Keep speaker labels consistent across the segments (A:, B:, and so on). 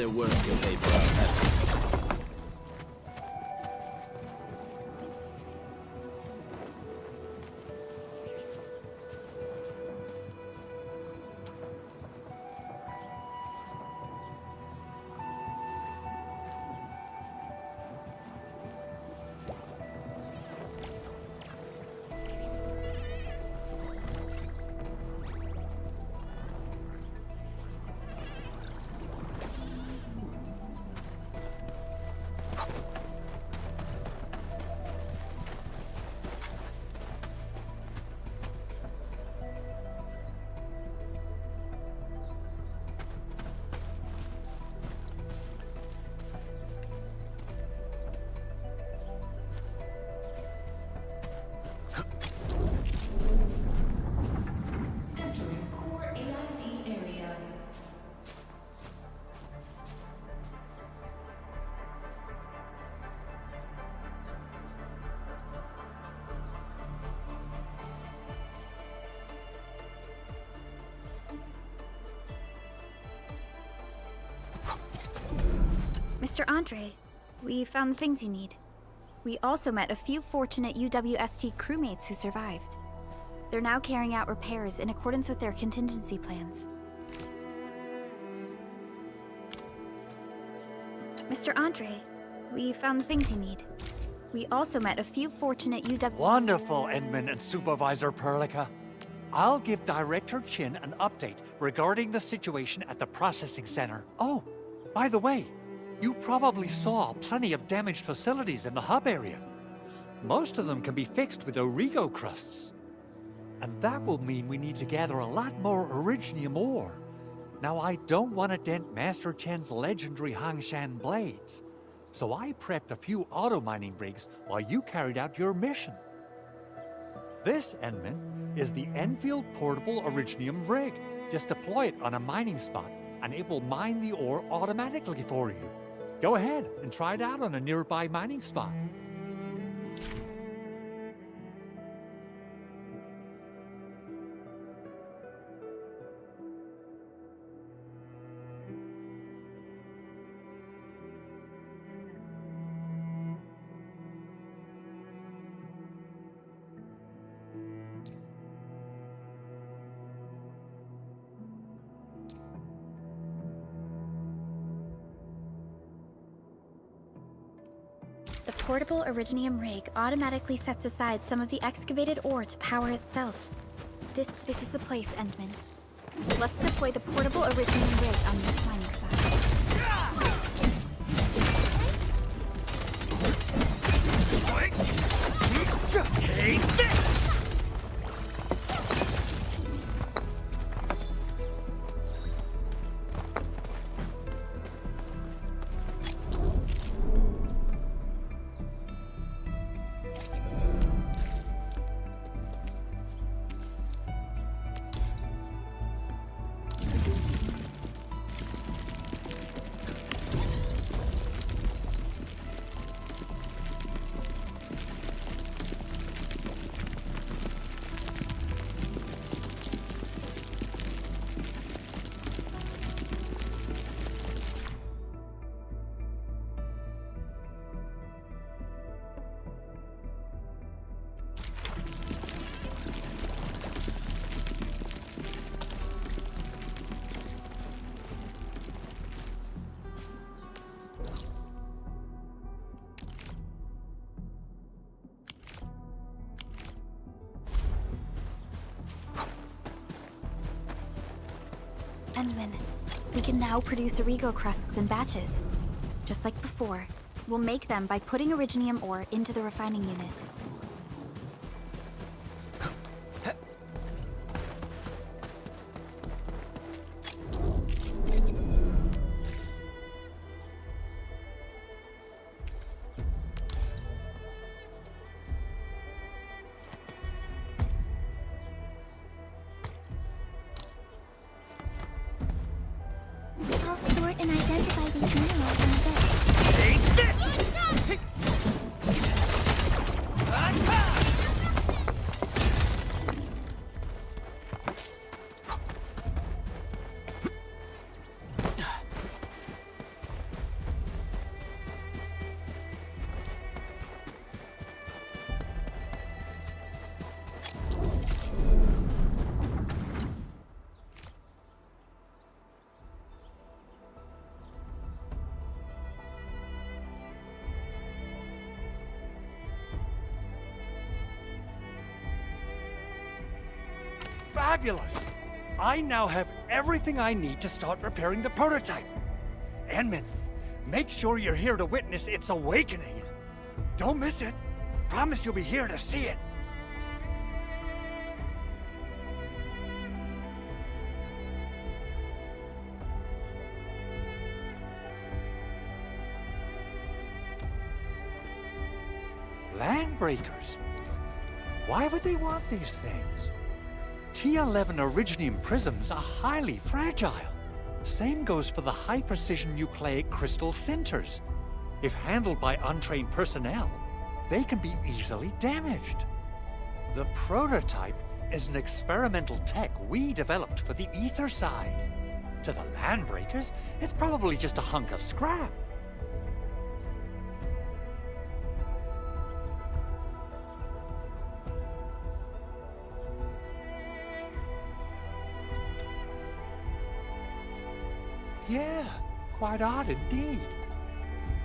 A: they're worth your pay for our passage.
B: Mr. Andre, we found the things you need. We also met a few fortunate UWST crewmates who survived. They're now carrying out repairs in accordance with their contingency plans. Mr. Andre, we found the things you need. We also met a few fortunate
C: Wonderful, Edmund and Supervisor Perlica. I'll give Director Chin an update regarding the situation at the processing center. Oh, by the way, you probably saw plenty of damaged facilities in the hub area. Most of them can be fixed with Origo crusts. And that will mean we need to gather a lot more Originium ore. Now, I don't want to dent Master Chen's legendary Hangshan blades, so I prepped a few auto-mining rigs while you carried out your mission. This, Enman, is the Enfield Portable Originium rig. Just deploy it on a mining spot, and it will mine the ore automatically for you. Go ahead and try it out on a nearby mining spot.
B: The portable Originium rig automatically sets aside some of the excavated ore to power itself. This is the place, Endman. Let's deploy the portable Originium rig on this mining spot.
C: Take this!
B: Endman, we can now produce Origo crusts in batches. Just like before, we'll make them by putting Originium ore into the refining unit.
D: I'll sort and identify these minerals in a bit.
C: Take this! Fabulous! I now have everything I need to start repairing the prototype. Enman, make sure you're here to witness its awakening. Don't miss it. Promise you'll be here to see it. Landbreakers? Why would they want these things? T11 Originium prisms are highly fragile. Same goes for the high-precision nucleic crystal centers. If handled by untrained personnel, they can be easily damaged. The prototype is an experimental tech we developed for the ether side. To the Landbreakers, it's probably just a hunk of scrap. Yeah, quite odd indeed.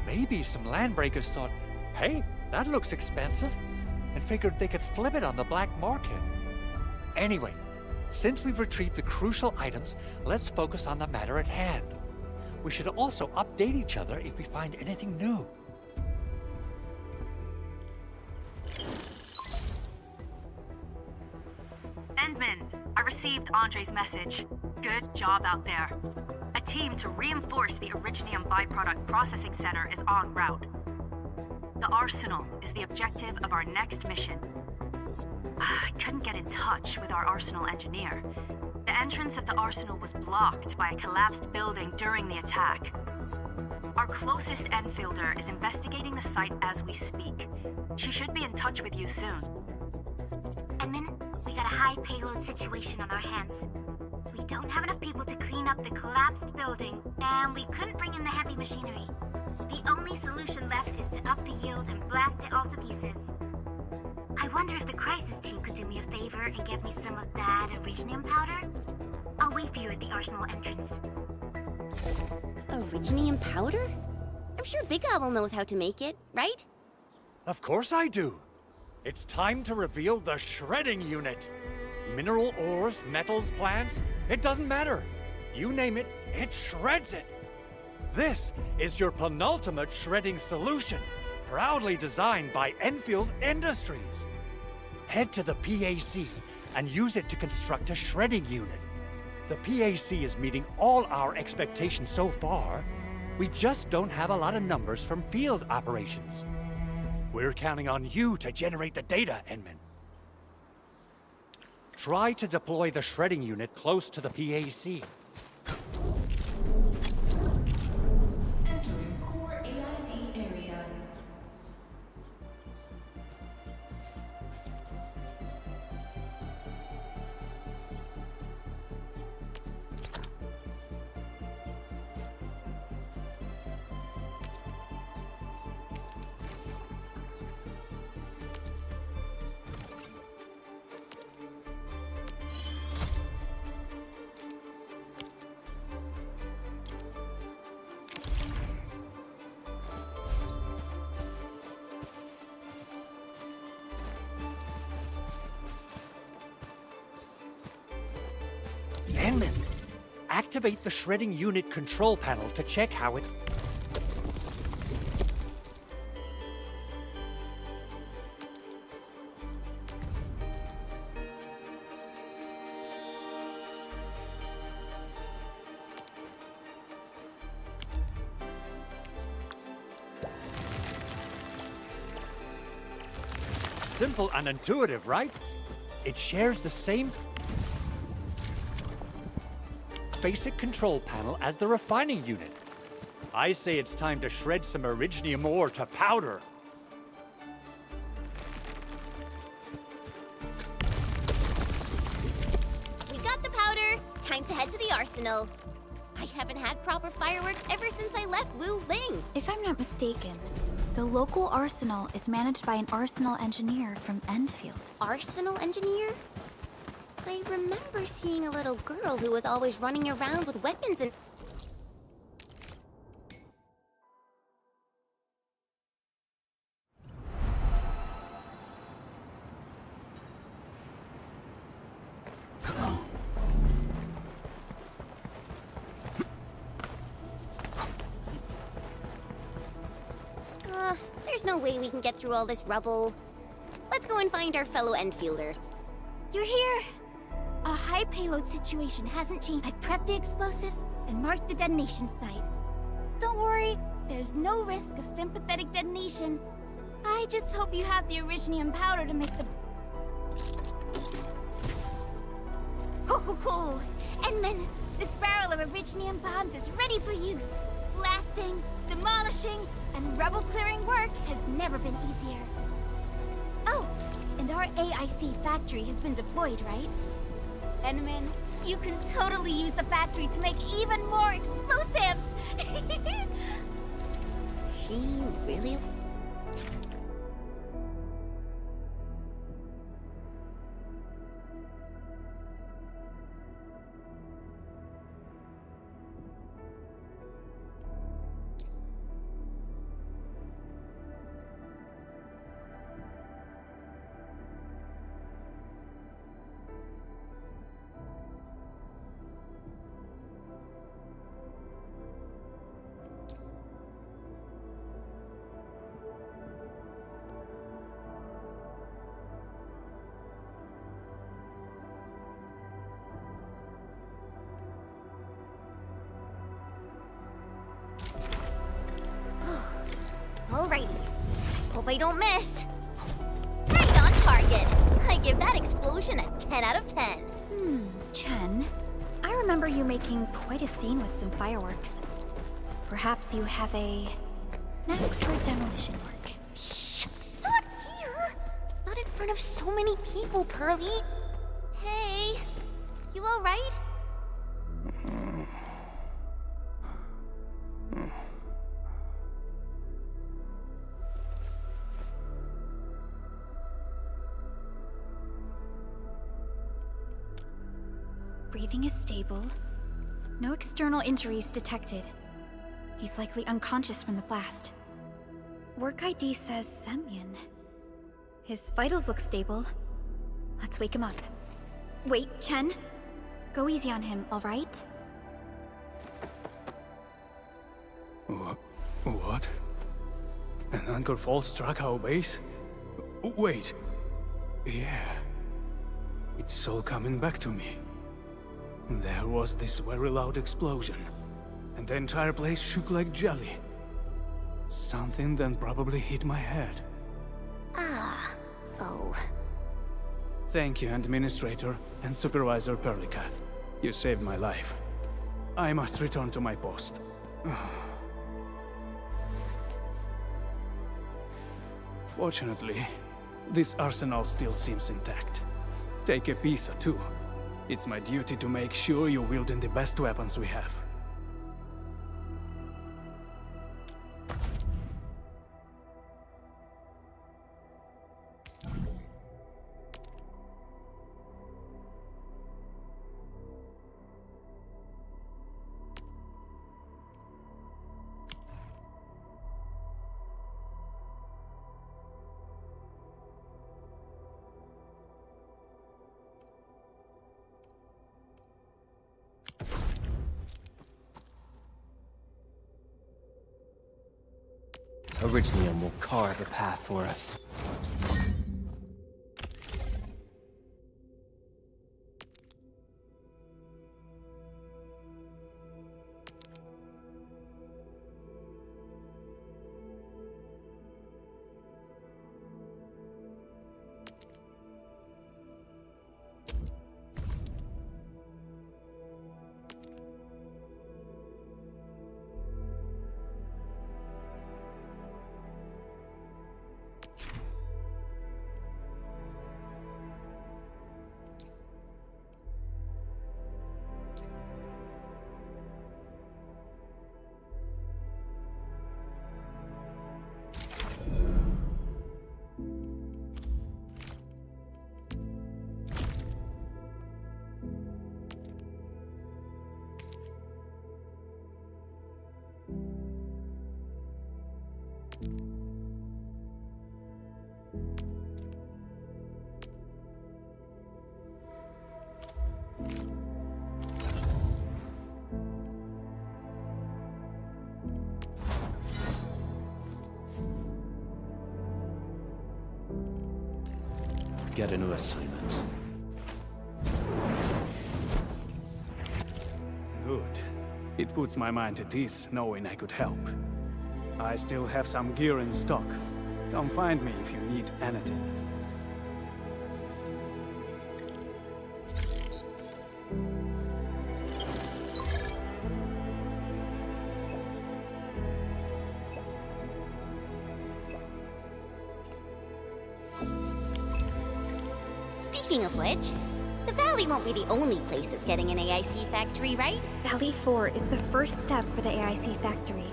C: Maybe some Landbreakers thought, hey, that looks expensive, and figured they could flip it on the black market. Anyway, since we've retrieved the crucial items, let's focus on the matter at hand. We should also update each other if we find anything new.
E: Endman, I received Andre's message. Good job out there. A team to reinforce the Originium byproduct processing center is en route. The arsenal is the objective of our next mission. I couldn't get in touch with our arsenal engineer. The entrance of the arsenal was blocked by a collapsed building during the attack. Our closest Enfielder is investigating the site as we speak. She should be in touch with you soon.
D: Edmund, we got a high payload situation on our hands. We don't have enough people to clean up the collapsed building, and we couldn't bring in the heavy machinery. The only solution left is to up the yield and blast it all to pieces. I wonder if the crisis team could do me a favor and get me some of that Originium powder? I'll wait for you at the arsenal entrance.
F: Originium powder? I'm sure Big Owl knows how to make it, right?
C: Of course I do. It's time to reveal the shredding unit. Mineral ores, metals, plants, it doesn't matter. You name it, it shreds it. This is your penultimate shredding solution, proudly designed by Endfield Industries. Head to the PAC and use it to construct a shredding unit. The PAC is meeting all our expectations so far. We just don't have a lot of numbers from field operations. We're counting on you to generate the data, Enman. Try to deploy the shredding unit close to the PAC.
G: Entering core AIC area.
C: Enman, activate the shredding unit control panel to check how it... Simple and intuitive, right? It shares the same basic control panel as the refining unit. I say it's time to shred some Originium ore to powder.
F: We got the powder! Time to head to the arsenal. I haven't had proper fireworks ever since I left Wu Ling.
B: If I'm not mistaken, the local arsenal is managed by an arsenal engineer from Endfield.
F: Arsenal engineer? I remember seeing a little girl who was always running around with weapons and... There's no way we can get through all this rubble. Let's go and find our fellow Endfielder.
D: You're here! Our high payload situation hasn't changed. I've prepped the explosives and marked the detonation site. Don't worry, there's no risk of sympathetic detonation. I just hope you have the originium powder to make the... Ho ho ho! Endman, this barrel of originium bombs is ready for use. Blasting, demolishing, and rubble-clearing work has never been easier. Oh, and our AIC factory has been deployed, right? Endman, you can totally use the factory to make even more explosives!
F: She really... Alrighty. Hope I don't miss. Right on target. I give that explosion a 10 out of 10.
B: Chen, I remember you making quite a scene with some fireworks. Perhaps you have a knack for demolition work.
F: Shh! Not here! Not in front of so many people, Pearly. Hey, you alright?
B: Breathing is stable. No external injuries detected. He's likely unconscious from the blast. Work ID says Semyon. His vitals look stable. Let's wake him up. Wait, Chen. Go easy on him, all right?
H: What? An anchor fall struck our base? Wait. Yeah. It's all coming back to me. There was this very loud explosion, and the entire place shook like jelly. Something then probably hit my head.
F: Oh.
H: Thank you, Administrator and Supervisor Perlica. You saved my life. I must return to my post. Fortunately, this arsenal still seems intact. Take a piece or two. It's my duty to make sure you're wielding the best weapons we have.
A: Originium will carve a path for us. get a new assignment.
H: Good. It puts my mind at ease knowing I could help. I still have some gear in stock. Come find me if you need anything.
F: Speaking of which, the Valley won't be the only place that's getting an AIC factory, right?
B: Valley 4 is the first step for the AIC factory.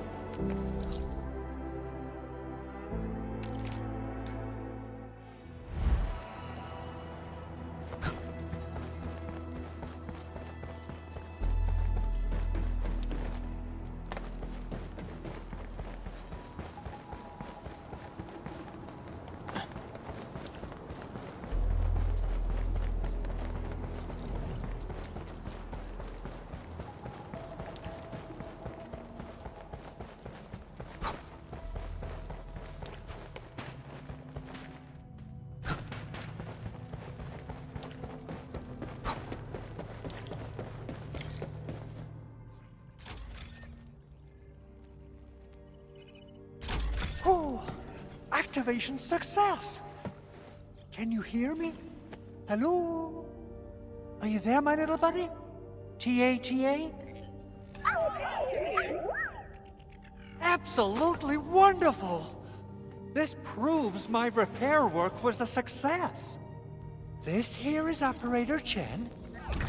C: Oh, activation success! Can you hear me? Hello? Are you there, my little buddy? T-A-T-A? Absolutely wonderful! This proves my repair work was a success. This here is Operator Chen,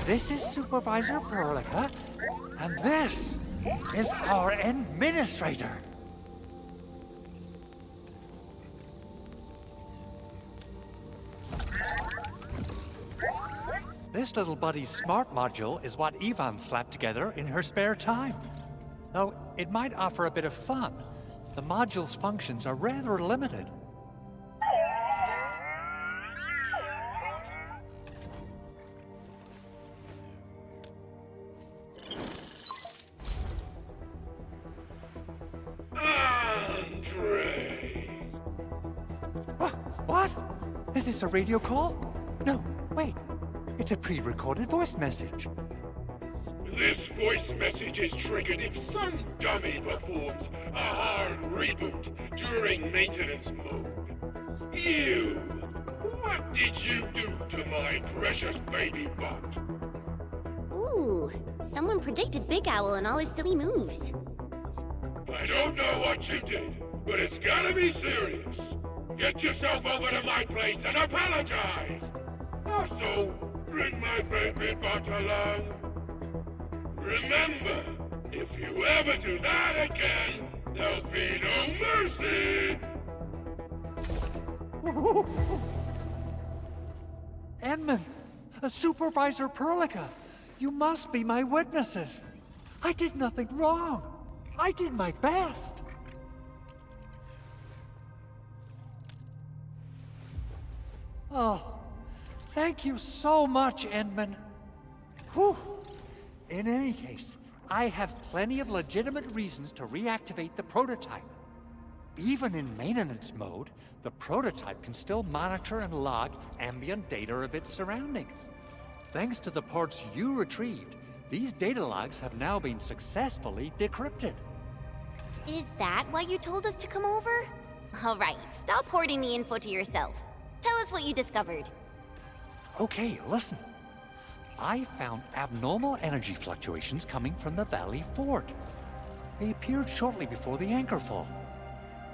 C: this is Supervisor Perlica, and this is our Administrator. This little buddy's smart module is what Ivan slapped together in her spare time. Though it might offer a bit of fun, the module's functions are rather limited.
I: Andre!
C: What? Is this a radio call? No, wait. It's a pre-recorded voice message.
I: This voice message is triggered if some dummy performs a hard reboot during maintenance mode. You! What did you do to my precious baby bot?
F: Ooh, someone predicted Big Owl and all his silly moves.
I: I don't know what you did, but it's gotta be serious. Get yourself over to my place and apologize! Also, bring my baby bot along. Remember, if you ever do that again, there'll be no mercy!
C: Edmund, Supervisor Perlica, you must be my witnesses. I did nothing wrong. I did my best. Oh, thank you so much, Edmund. Whew. In any case, I have plenty of legitimate reasons to reactivate the prototype. Even in maintenance mode, the prototype can still monitor and log ambient data of its surroundings. Thanks to the parts you retrieved, these data logs have now been successfully decrypted.
F: Is that why you told us to come over? All right, stop hoarding the info to yourself. Tell us what you discovered.
C: Okay, listen. I found abnormal energy fluctuations coming from the Valley Fort. They appeared shortly before the anchor fall.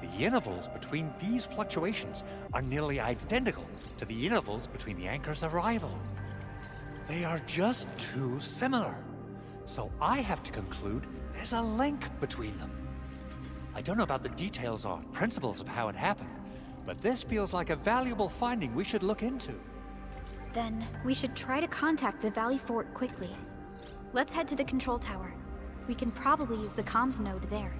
C: The intervals between these fluctuations are nearly identical to the intervals between the anchor's arrival. They are just too similar. So I have to conclude there's a link between them. I don't know about the details or principles of how it happened, but this feels like a valuable finding we should look into.
B: Then we should try to contact the Valley Fort quickly. Let's head to the control tower. We can probably use the comms node there.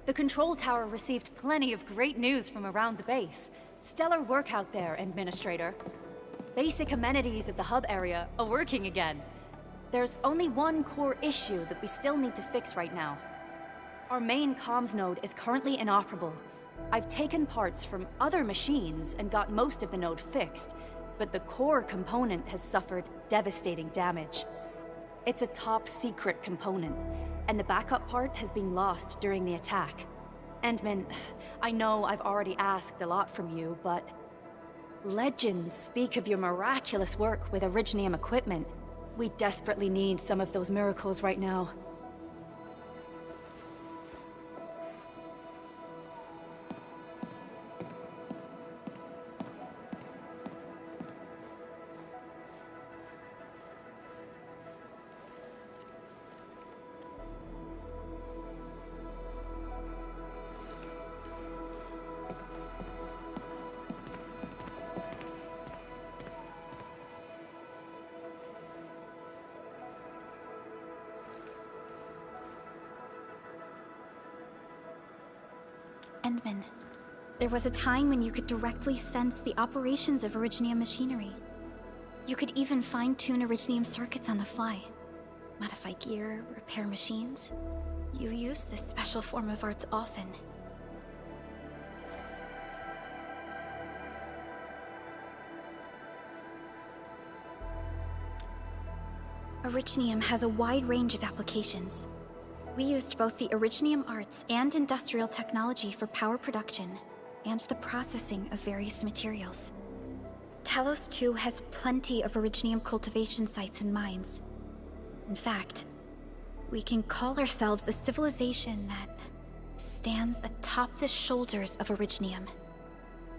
E: The control tower received plenty of great news from around the base. Stellar work out there, Administrator. Basic amenities of the hub area are working again. There's only one core issue that we still need to fix right now. Our main comms node is currently inoperable. I've taken parts from other machines and got most of the node fixed, but the core component has suffered devastating damage. It's a top-secret component, and the backup part has been lost during the attack. Endman, I know I've already asked a lot from you, but legends speak of your miraculous work with Originium equipment. We desperately need some of those miracles right now.
B: Endman, there was a time when you could directly sense the operations of Originium machinery. You could even fine-tune Originium circuits on the fly, modify gear, repair machines. You use this special form of arts often. Originium has a wide range of applications. We used both the Originium arts and industrial technology for power production and the processing of various materials. Talos 2 has plenty of Originium cultivation sites and mines. In fact, we can call ourselves a civilization that stands atop the shoulders of Originium.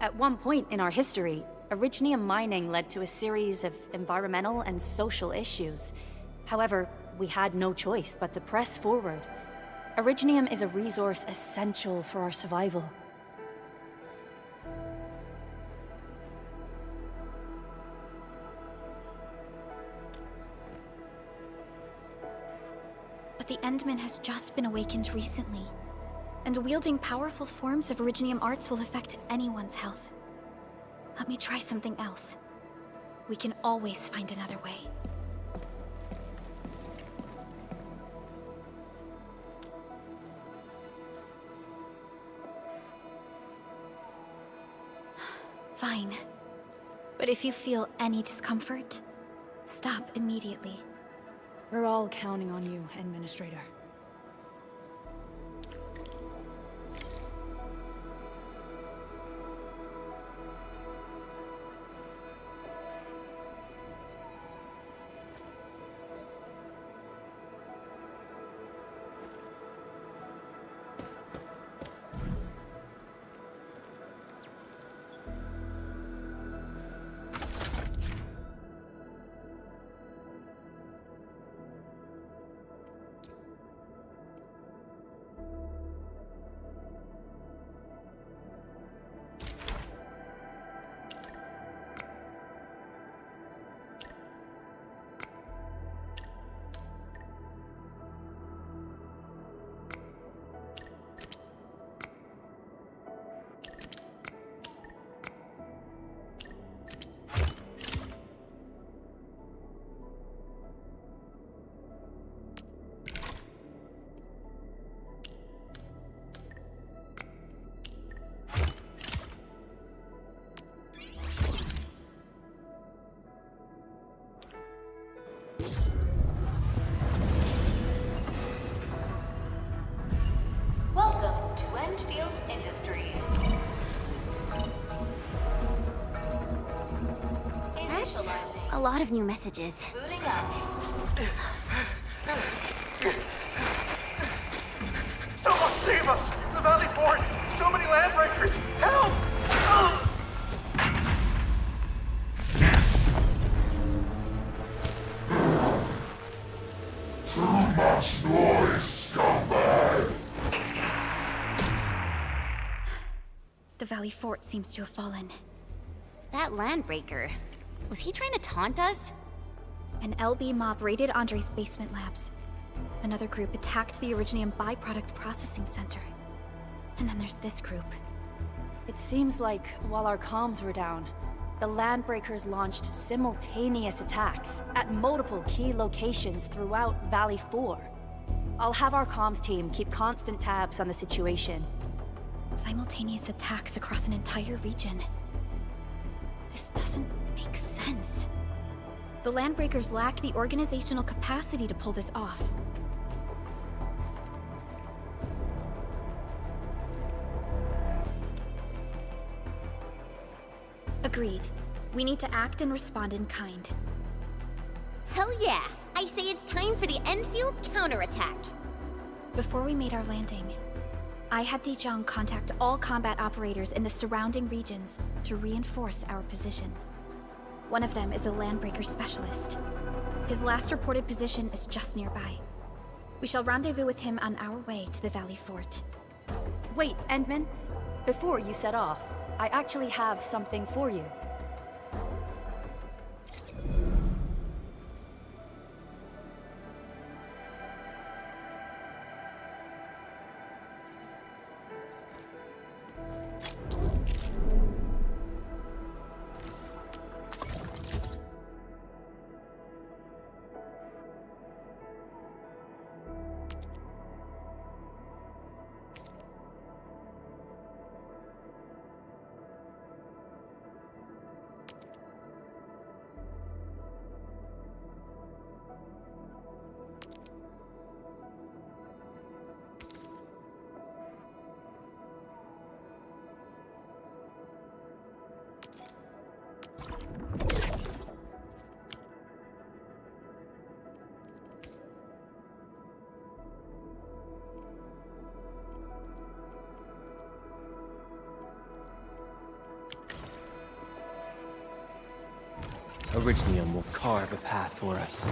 E: At one point in our history, Originium mining led to a series of environmental and social issues. However, we had no choice but to press forward. Originium is a resource essential for our survival.
B: But the Endman has just been awakened recently, and wielding powerful forms of Originium arts will affect anyone's health. Let me try something else. We can always find another way. Fine. But if you feel any discomfort, stop immediately.
E: We're all counting on you, Administrator.
G: Welcome to Endfield Industries.
F: That's a lot of new messages.
G: Booting up.
J: Someone save us! The Valley Fort! So many landbreakers! Help! Ugh!
I: Too much noise, scumbag!
B: The Valley Fort seems to have fallen.
F: That landbreaker, was he trying to taunt us?
B: An LB mob raided Andre's basement labs. Another group attacked the Originium byproduct processing center. And then there's this group.
E: It seems like while our comms were down, the Landbreakers launched simultaneous attacks at multiple key locations throughout Valley 4. I'll have our comms team keep constant tabs on the situation.
B: Simultaneous attacks across an entire region. This doesn't make sense. The Landbreakers lack the organizational capacity to pull this off. Agreed. We need to act and respond in kind.
F: Hell yeah! I say it's time for the Endfield counterattack.
B: Before we made our landing, I had Dijong contact all combat operators in the surrounding regions to reinforce our position. One of them is a Landbreaker specialist. His last reported position is just nearby. We shall rendezvous with him on our way to the Valley Fort.
E: Wait, Endman. Before you set off, I actually have something for you.
A: Originium will carve a path for us.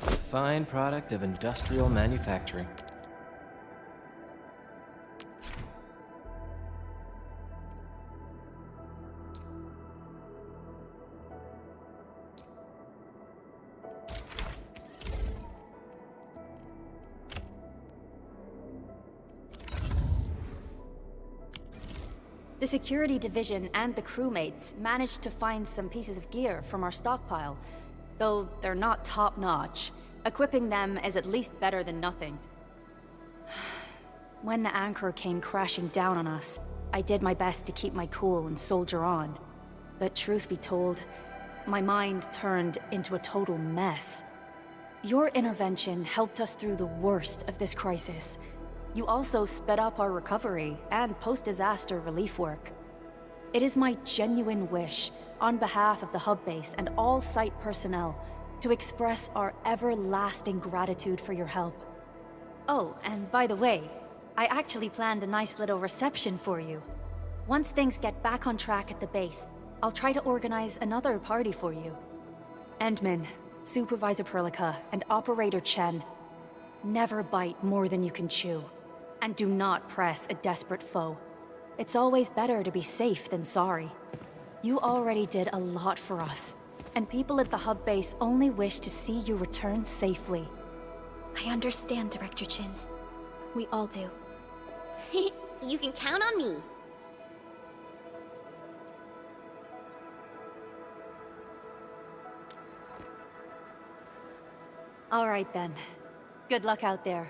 A: A fine product of industrial manufacturing.
E: The security division and the crewmates managed to find some pieces of gear from our stockpile, though they're not top-notch. Equipping them is at least better than nothing. When the anchor came crashing down on us, I did my best to keep my cool and soldier on. But truth be told, my mind turned into a total mess. Your intervention helped us through the worst of this crisis. You also sped up our recovery and post-disaster relief work. It is my genuine wish, on behalf of the hub base and all site personnel, to express our everlasting gratitude for your help. Oh, and by the way, I actually planned a nice little reception for you. Once things get back on track at the base, I'll try to organize another party for you. Endman, Supervisor Perlica, and Operator Chen, never bite more than you can chew. And do not press a desperate foe. It's always better to be safe than sorry. You already did a lot for us, and people at the hub base only wish to see you return safely.
B: I understand, Director Chin. We all do.
F: You can count on me.
E: All right then. Good luck out there.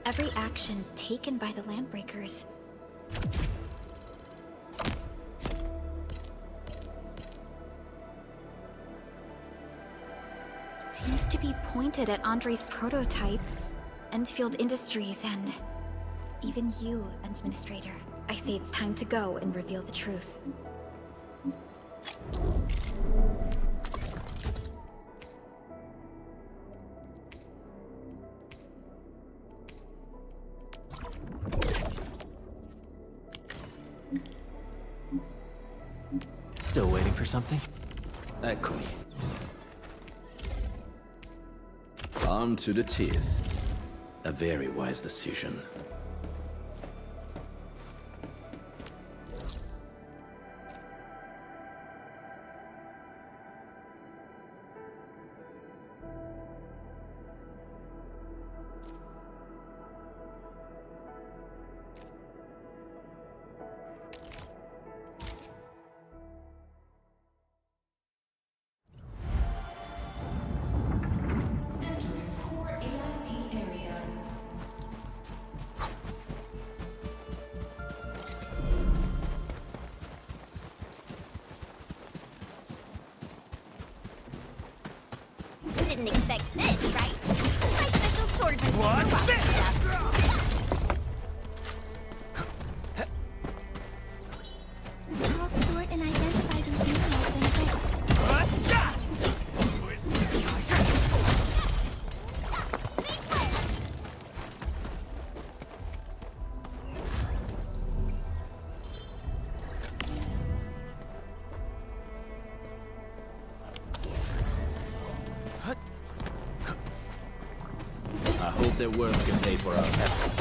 B: Every action taken by the Landbreakers seems to be pointed at Andre's prototype, Endfield Industries, and even you, Administrator. I say it's time to go and reveal the truth.
A: Still waiting for something?
K: Eccomi. Armed to the teeth. A very wise decision.
F: Didn't expect this, right? My special swordsmanship.
C: What's this?
F: I'll sort and identify these minerals and
K: I hope their work can pay for our effort.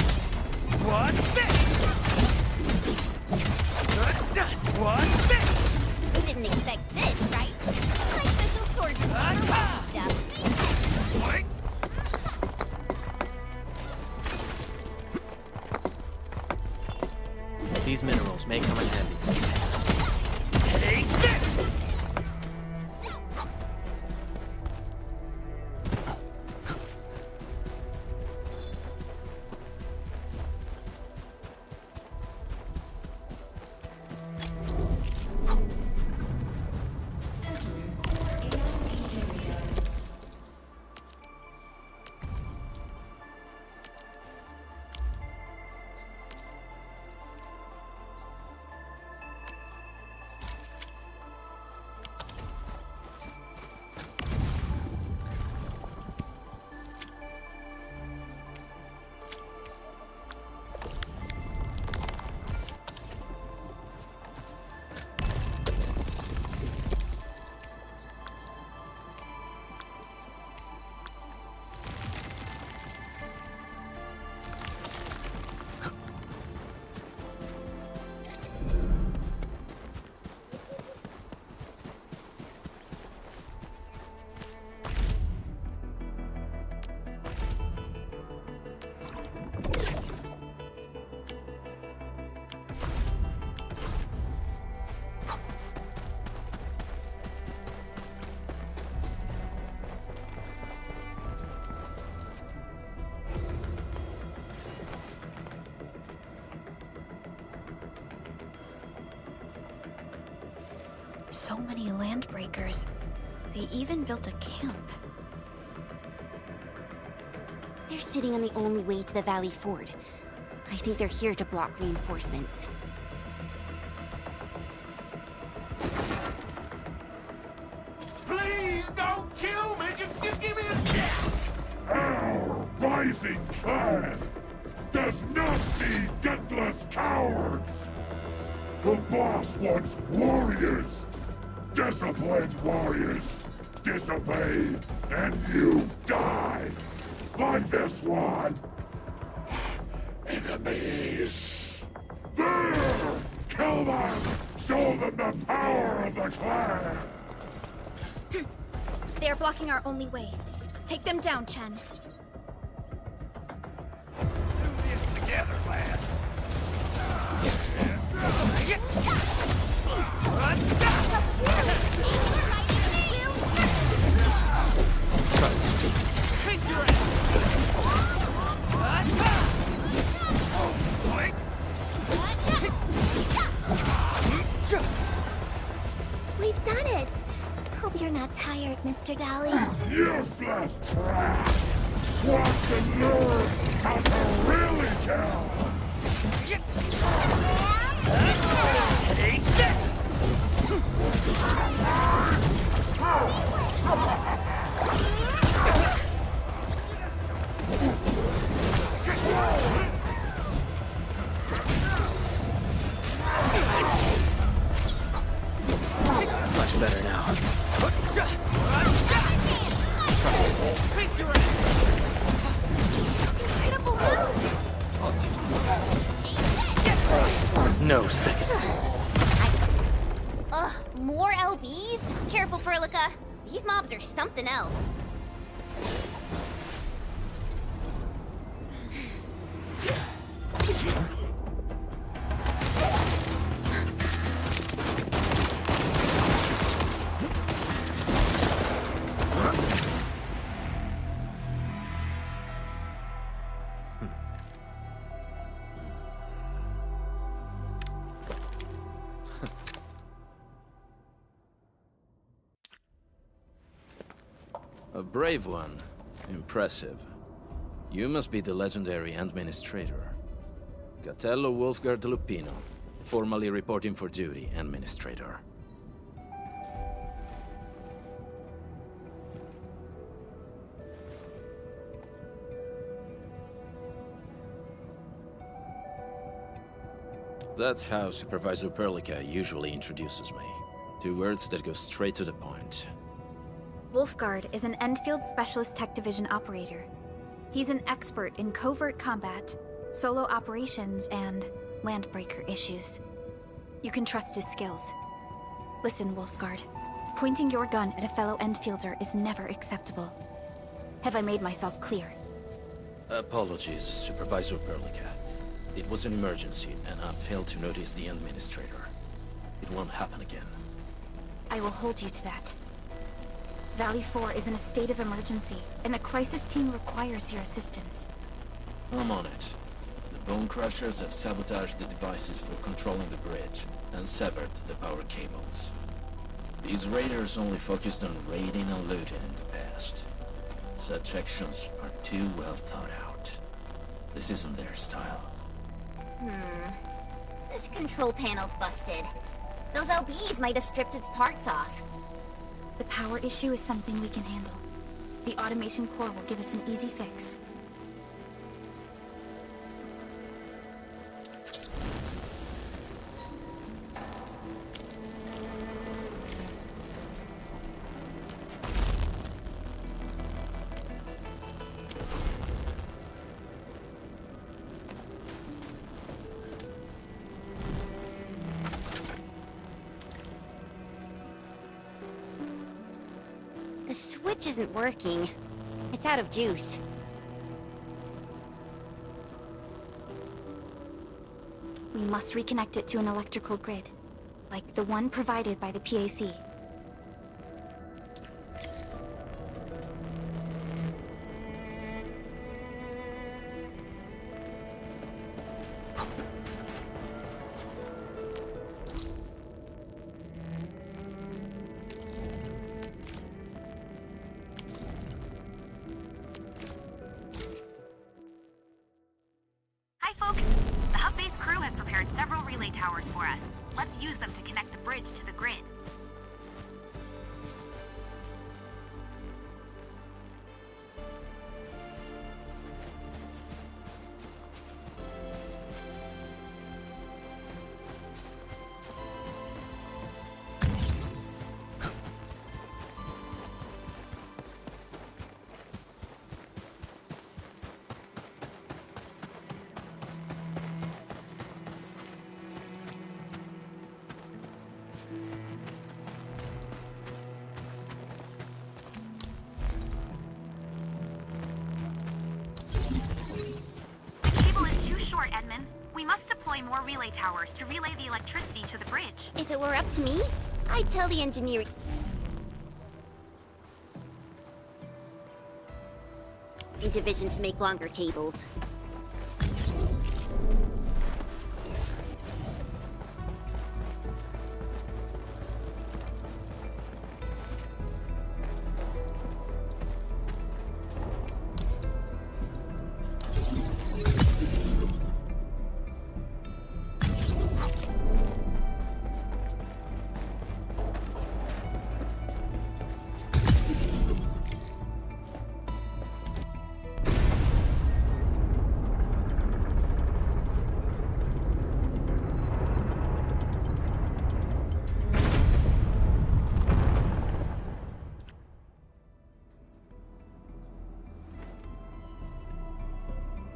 C: What's this? What's this?
F: didn't expect this, right? My special swordsmanship stuff.
A: These minerals may come in handy.
C: Take this!
B: So many landbreakers. They even built a camp.
F: They're sitting on the only way to the Valley Ford. I think they're here to block reinforcements.
I: Please don't kill me! Just give me a chance! Our rising clan does not need gutless cowards! The boss wants warriors! Disciplined warriors! Disobey, and you die! Like this one! Enemies! There! Kill them! Show them the power of the clan!
B: They are blocking our only way. Take them down, Chen.
C: Do this together, lads.
A: Trust me.
C: Face your ass!
F: We've done it! Hope you're not tired, Mr. Dolly.
I: Useless trap! Want to learn how to really kill!
C: Take this!
F: Incredible move!
A: No second.
F: Ugh, more LBs? Careful, Perlica. These mobs are something else.
K: A brave one. Impressive. You must be the legendary Administrator. Catello Wolfgard Lupino, formally reporting for duty, Administrator. That's how Supervisor Perlica usually introduces me. 2 words that go straight to the point.
B: Wolfgard is an Endfield Specialist Tech Division operator. He's an expert in covert combat, solo operations, and landbreaker issues. You can trust his skills. Listen, Wolfgard. Pointing your gun at a fellow Endfielder is never acceptable. Have I made myself clear?
K: Apologies, Supervisor Perlica. It was an emergency, and I failed to notice the Administrator. It won't happen again.
B: I will hold you to that. Valley 4 is in a state of emergency, and the crisis team requires your assistance.
K: I'm on it. The Bone Crushers have sabotaged the devices for controlling the bridge, and severed the power cables. These raiders only focused on raiding and looting in the past. Such actions are too well thought out. This isn't their style.
F: This control panel's busted. Those LBs might have stripped its parts off.
B: The power issue is something we can handle. The automation core will give us an easy fix.
F: The switch isn't working. It's out of juice.
B: We must reconnect it to an electrical grid, like the one provided by the PAC.
E: Hi, folks. The hub-based crew has prepared several relay towers for us. Let's use them to connect the bridge to the grid. Edmund, we must deploy more relay towers to relay the electricity to the bridge.
F: If it were up to me, I'd tell the engineering division to make longer cables.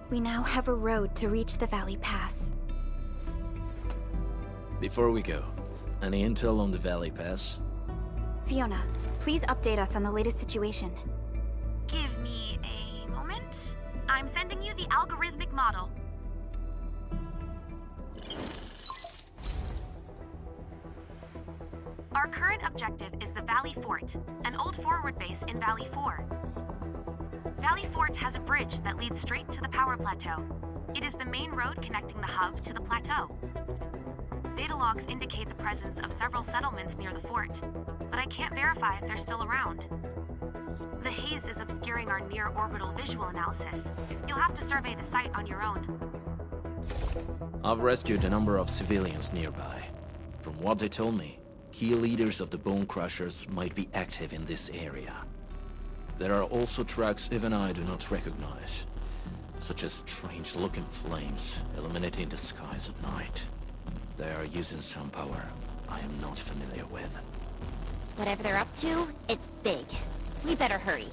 B: We now have a road to reach the Valley Pass.
K: Before we go, any intel on the Valley Pass?
B: Fiona, please update us on the latest situation.
E: Give me a moment. I'm sending you the algorithmic model. Our current objective is the Valley Fort, an old forward base in Valley 4. Valley Fort has a bridge that leads straight to the power plateau. It is the main road connecting the hub to the plateau. Data logs indicate the presence of several settlements near the fort, but I can't verify if they're still around. The haze is obscuring our near-orbital visual analysis. You'll have to survey the site on your own.
K: I've rescued a number of civilians nearby. From what they told me, key leaders of the Bone Crushers might be active in this area. There are also tracks even I do not recognize, such as strange-looking flames illuminating the skies at night. They are using some power I am not familiar with.
F: Whatever they're up to, it's big. We better hurry.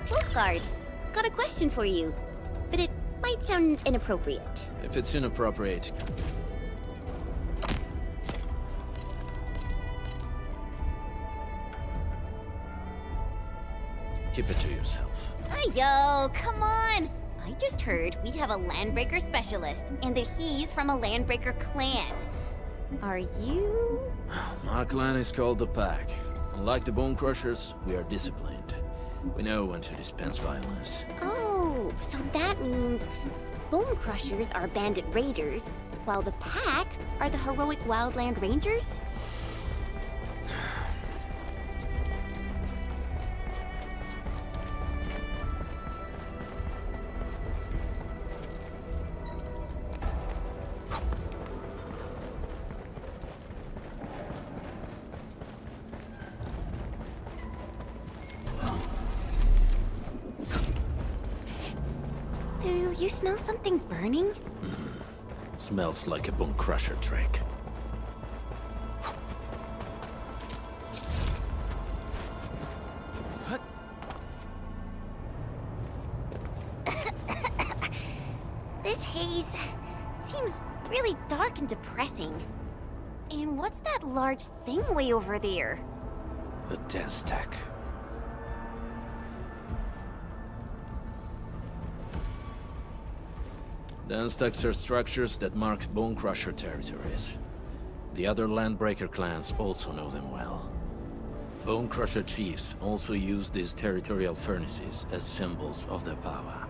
F: Wolfguard, got a question for you, but it might sound inappropriate.
K: If it's inappropriate, keep it to yourself.
F: Yo, come on! I just heard we have a Landbreaker specialist, and that he's from a Landbreaker clan. Are you?
K: My clan is called the Pack. Unlike the Bone Crushers, we are disciplined. We know when to dispense violence.
F: Oh, so that means Bone Crushers are bandit raiders, while the Pack are the heroic Wildland Rangers? Do you smell something burning?
K: Smells like a Bone Crusher trick.
F: This haze seems really dark and depressing. And what's that large thing way over there?
K: A dense tech. Dense techs are structures that mark Bone Crusher territories. The other Landbreaker clans also know them well. Bone Crusher chiefs also use these territorial furnaces as symbols of their power.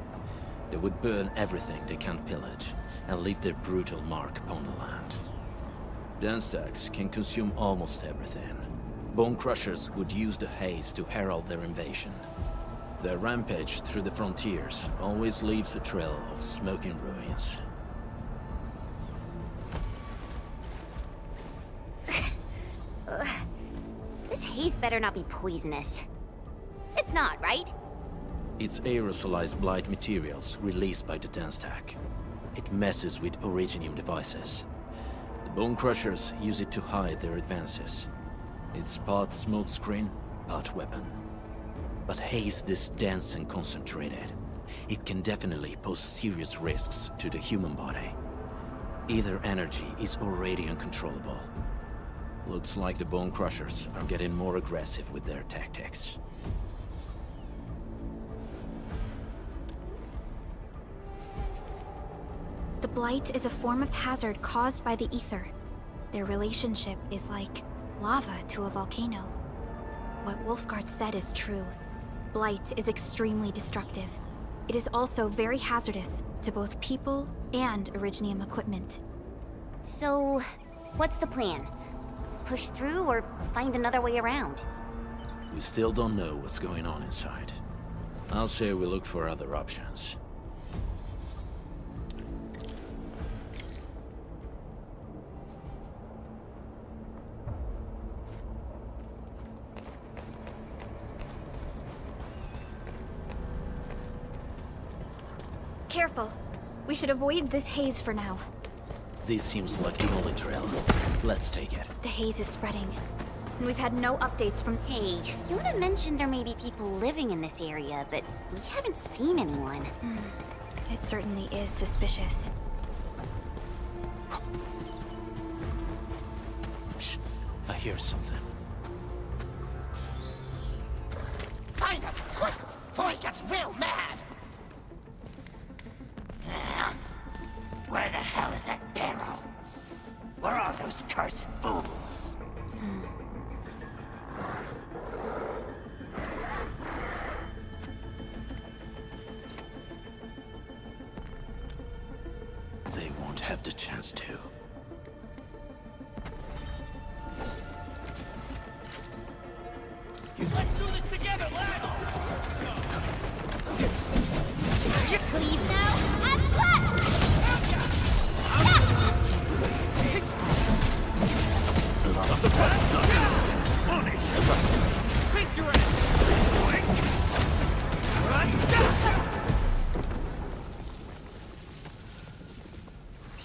K: They would burn everything they can't pillage, and leave their brutal mark upon the land. Dense techs can consume almost everything. Bone Crushers would use the haze to herald their invasion. Their rampage through the frontiers always leaves a trail of smoking ruins.
F: haze better not be poisonous. It's not, right?
K: It's aerosolized blight materials released by the dance stack. It messes with Originium devices. The Bone Crushers use it to hide their advances. It's part smokescreen, part weapon. But haze this dense and concentrated. It can definitely pose serious risks to the human body. Either energy is already uncontrollable. Looks like the Bone Crushers are getting more aggressive with their tactics.
B: The blight is a form of hazard caused by the ether. Their relationship is like lava to a volcano. What Wolfguard said is true. Blight is extremely destructive. It is also very hazardous to both people and Originium equipment.
F: So, what's the plan? Push through or find another way around?
K: We still don't know what's going on inside. I'll say we look for other options.
B: Careful. We should avoid this haze for now.
K: This seems like the only trail. Let's take it.
B: The haze is spreading. And we've had no updates from...
F: Hey, Fiona mentioned there may be people living in this area, but we haven't seen anyone.
B: It certainly is suspicious.
K: Shh. I hear something.
L: Find us, quick, before he gets real mad! Where the hell is that barrel? Where are those cursed fools?
K: They won't have the chance to.
L: Let's do this together, lads!
F: Leave now, and flat!
K: Of the path!
L: On it! Face your ass!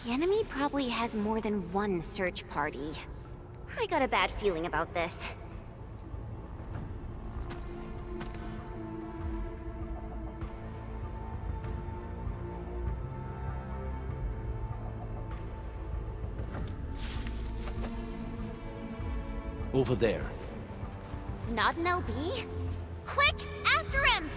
F: The enemy probably has more than one search party. I got a bad feeling about this.
K: Over there.
F: Not an LB? Quick, after him!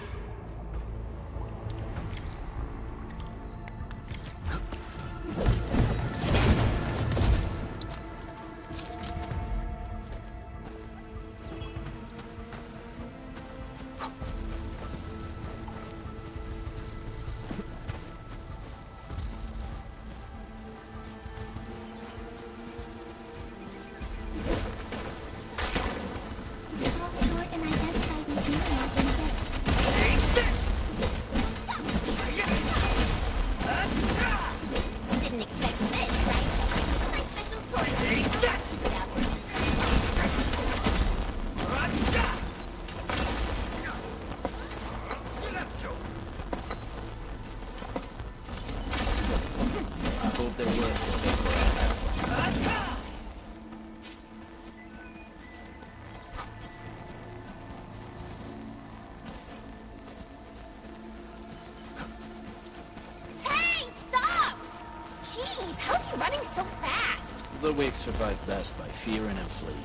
K: The weak survive best by fearing and fleeing.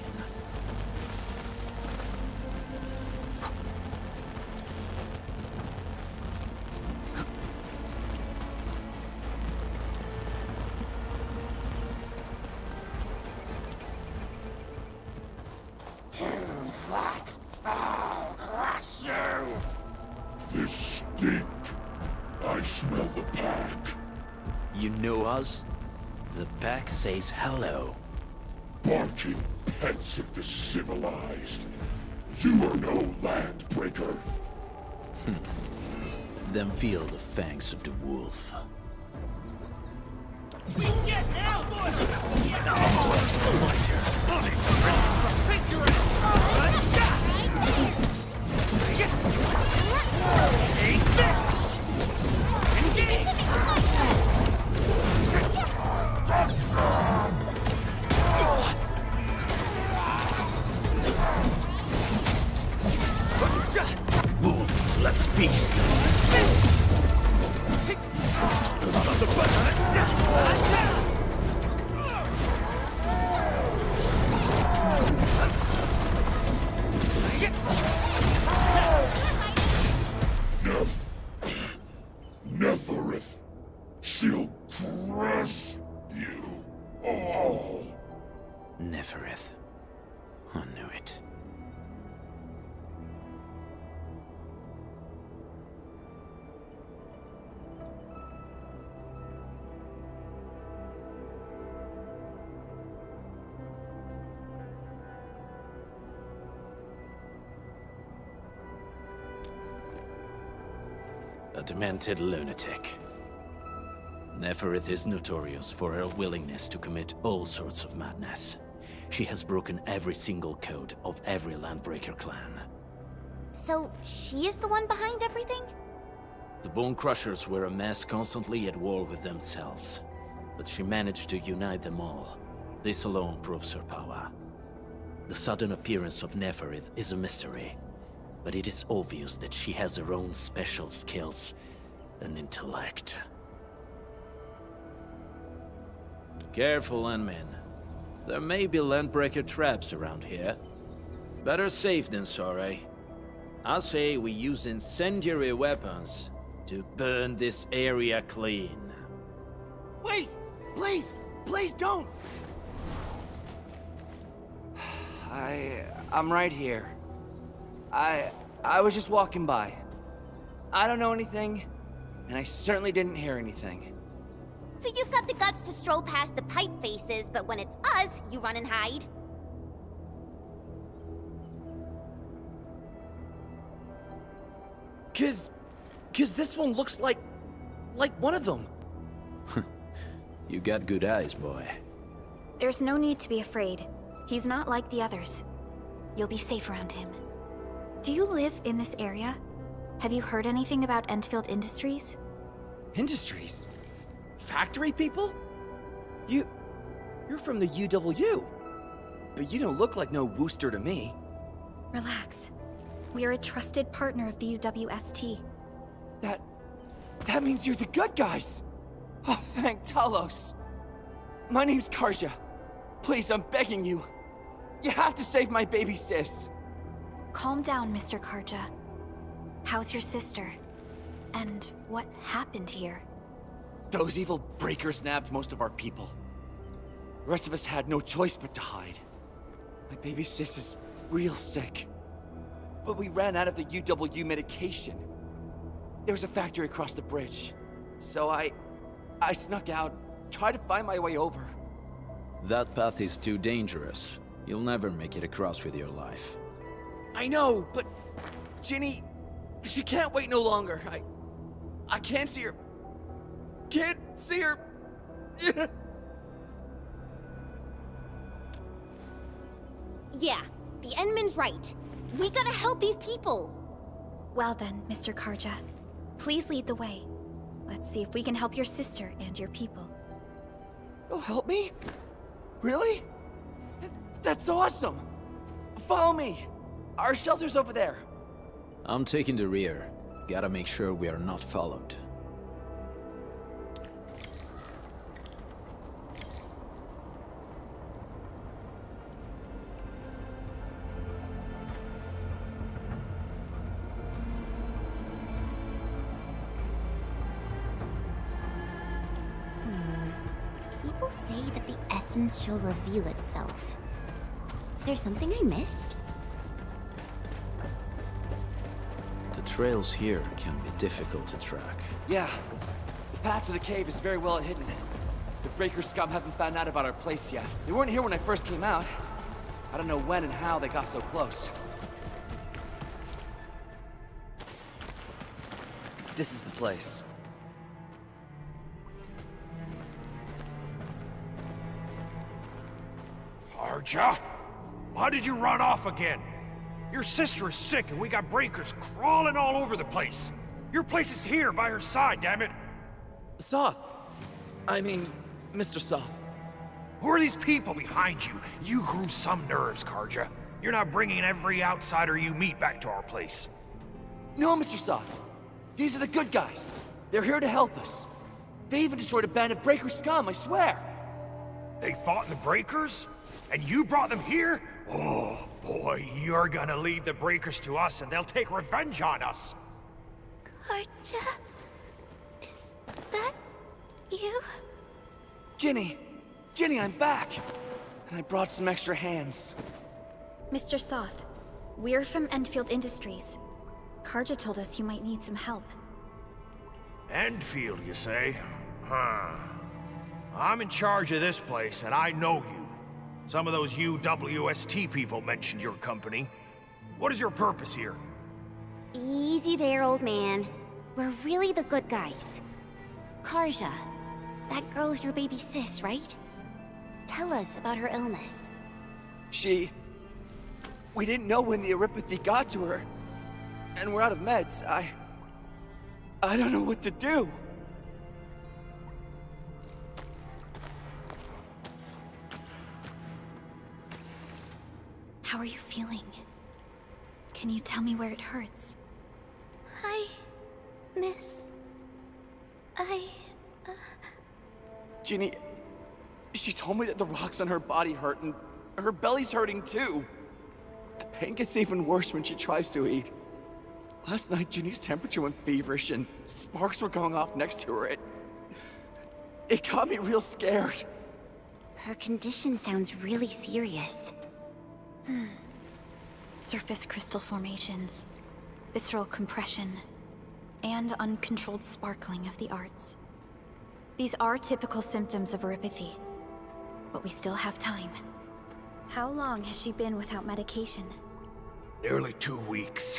L: Who's that? I'll crush you!
I: This stink. I smell the pack.
K: You know us? The pack says hello.
I: Barking pets of the civilized. You are no landbreaker.
K: Then feel the fangs of the wolf. Wolves, let's feast.
I: Neferith, she'll crush you all.
K: Neferith. I knew it. A demented lunatic. Neferith is notorious for her willingness to commit all sorts of madness. She has broken every single code of every Landbreaker clan.
F: So, she is the one behind everything?
K: The Bone Crushers were a mess constantly at war with themselves. But she managed to unite them all. This alone proves her power. The sudden appearance of Neferith is a mystery. But it is obvious that she has her own special skills and intellect. Careful, Endmin. There may be Landbreaker traps around here. Better safe than sorry. I say we use incendiary weapons to burn this area clean.
M: Wait! Please! Please don't! I'm right here. I was just walking by. I don't know anything, and I certainly didn't hear anything.
F: So you've got the guts to stroll past the pipe faces, but when it's us, you run and hide?
M: Cause this one looks like one of them.
K: You got good eyes, boy.
B: There's no need to be afraid. He's not like the others. You'll be safe around him. Do you live in this area? Have you heard anything about Endfield Industries?
M: Industries? Factory people? You're from the UW. But you don't look like no Wooster to me.
B: Relax. We are a trusted partner of the UWST.
M: That means you're the good guys! Oh, thank Talos. My name's Karja. Please, I'm begging you. You have to save my baby sis.
B: Calm down, Mr. Karja. How's your sister? And what happened here?
M: Those evil breakers nabbed most of our people. The rest of us had no choice but to hide. My baby sis is real sick. But we ran out of the UW medication. There was a factory across the bridge. So I snuck out, tried to find my way over.
K: That path is too dangerous. You'll never make it across with your life.
M: I know, but Ginny, she can't wait no longer. I can't see her. Can't see her.
F: Yeah, the Endman's right. We gotta help these people.
B: Well then, Mr. Karja. Please lead the way. Let's see if we can help your sister and your people.
M: You'll help me? Really? That's awesome! Follow me! Our shelter's over there.
K: I'm taking the rear. Gotta make sure we are not followed.
F: People say that the essence shall reveal itself. Is there something I missed?
K: The trails here can be difficult to track.
M: Yeah. The path to the cave is very well hidden. The Breaker scum haven't found out about our place yet. They weren't here when I first came out. I don't know when and how they got so close. This is the place.
N: Karja? Why did you run off again? Your sister is sick and we got breakers crawling all over the place. Your place is here by her side, damn it.
M: Soth. I mean, Mr. Soth.
N: Who are these people behind you? You grew some nerves, Karja. You're not bringing every outsider you meet back to our place.
M: No, Mr. Soth. These are the good guys. They're here to help us. They even destroyed a band of breaker scum, I swear.
N: They fought the breakers? And you brought them here? Oh, boy, you're gonna lead the breakers to us and they'll take revenge on us.
B: Karja? Is that you?
M: Ginny, I'm back. And I brought some extra hands.
B: Mr. Soth, we're from Endfield Industries. Karja told us you might need some help.
N: Endfield, you say? Huh. I'm in charge of this place, and I know you. Some of those UWST people mentioned your company. What is your purpose here?
F: Easy there, old man. We're really the good guys. Karja, that girl's your baby sis, right? Tell us about her illness.
M: We didn't know when the Aripathy got to her. And we're out of meds. I don't know what to do.
B: How are you feeling? Can you tell me where it hurts?
M: Ginny, she told me that the rocks on her body hurt and her belly's hurting too. The pain gets even worse when she tries to eat. Last night, Ginny's temperature went feverish and sparks were going off next to her. It got me real scared.
F: Her condition sounds really serious.
B: Surface crystal formations, visceral compression, and uncontrolled sparkling of the arts. These are typical symptoms of Aripathy, but we still have time. How long has she been without medication?
N: Nearly 2 weeks.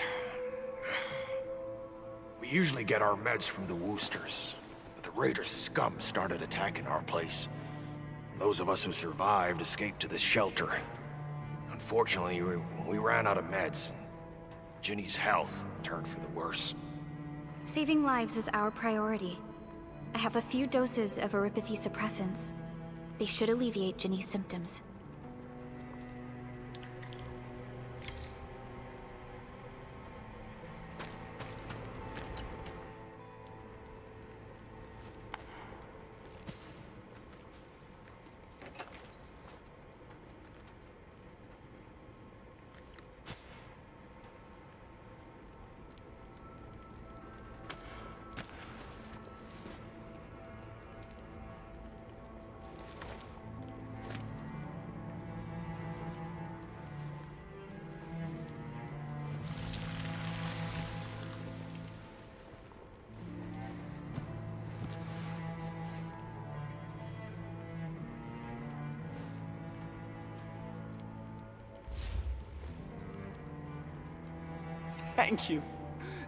N: We usually get our meds from the Woosters, but the Raiders' scum started attacking our place. Those of us who survived escaped to this shelter. Unfortunately, we ran out of meds. Ginny's health turned for the worse.
B: Saving lives is our priority. I have a few doses of Aripathy suppressants. They should alleviate Ginny's symptoms.
M: Thank you.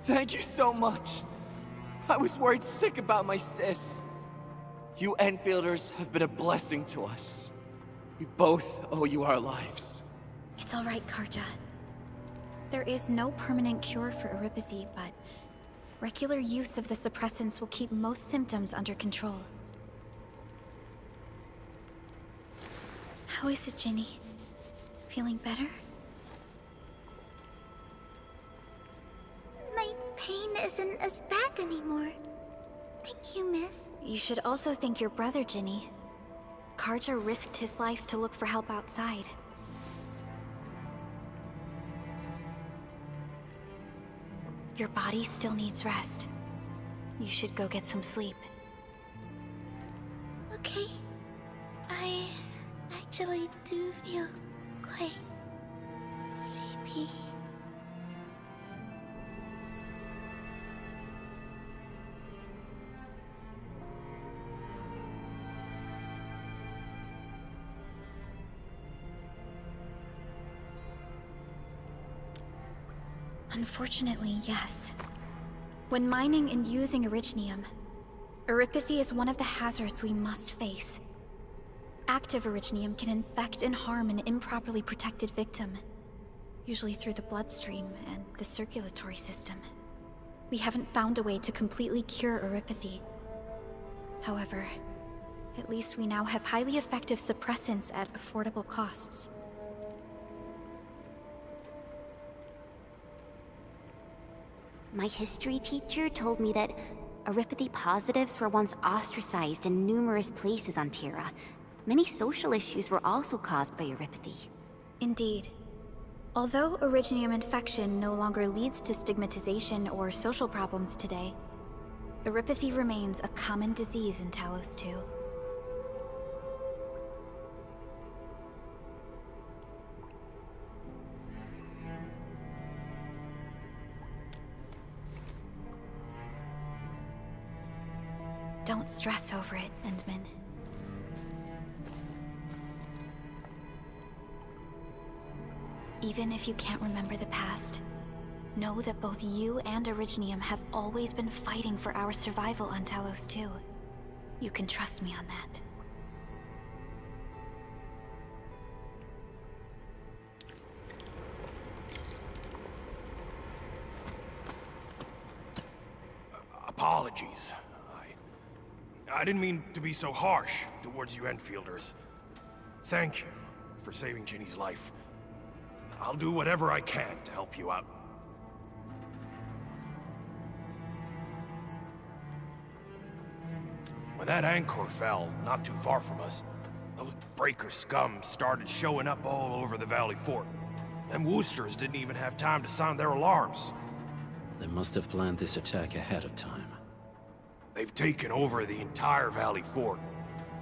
M: Thank you so much. I was worried sick about my sis. You Enfielders have been a blessing to us. We both owe you our lives.
B: It's all right, Karja. There is no permanent cure for Aripathy, but regular use of the suppressants will keep most symptoms under control. How is it, Ginny? Feeling better?
D: My pain isn't as bad anymore. Thank you, miss.
B: You should also thank your brother, Ginny. Karja risked his life to look for help outside. Your body still needs rest. You should go get some sleep.
D: Okay. I actually do feel quite sleepy.
B: Unfortunately, yes. When mining and using Originium, Aripathy is one of the hazards we must face. Active Originium can infect and harm an improperly protected victim, usually through the bloodstream and the circulatory system. We haven't found a way to completely cure Oripathy. However, at least we now have highly effective suppressants at affordable costs.
F: My history teacher told me that Oripathy positives were once ostracized in numerous places on Terra. Many social issues were also caused by Oripathy.
B: Indeed. Although Originium infection no longer leads to stigmatization or social problems today, Oripathy remains a common disease in Talos 2. Don't stress over it, Endman. Even if you can't remember the past, know that both you and Originium have always been fighting for our survival on Talos 2. You can trust me on that.
N: Apologies. I didn't mean to be so harsh towards you Enfielders. Thank you for saving Ginny's life. I'll do whatever I can to help you out. When that anchor fell not too far from us, those breaker scum started showing up all over the Valley Fort. Them Woosters didn't even have time to sound their alarms.
K: They must have planned this attack ahead of time.
N: They've taken over the entire Valley Fort.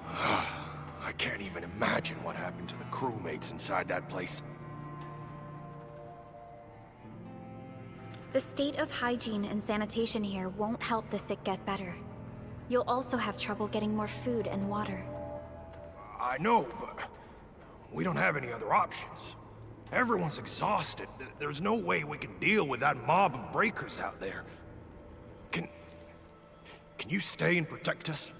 N: I can't even imagine what happened to the crewmates inside that place.
B: The state of hygiene and sanitation here won't help the sick get better. You'll also have trouble getting more food and water.
N: I know, but we don't have any other options. Everyone's exhausted. There's no way we can deal with that mob of breakers out there. Can you stay and protect us?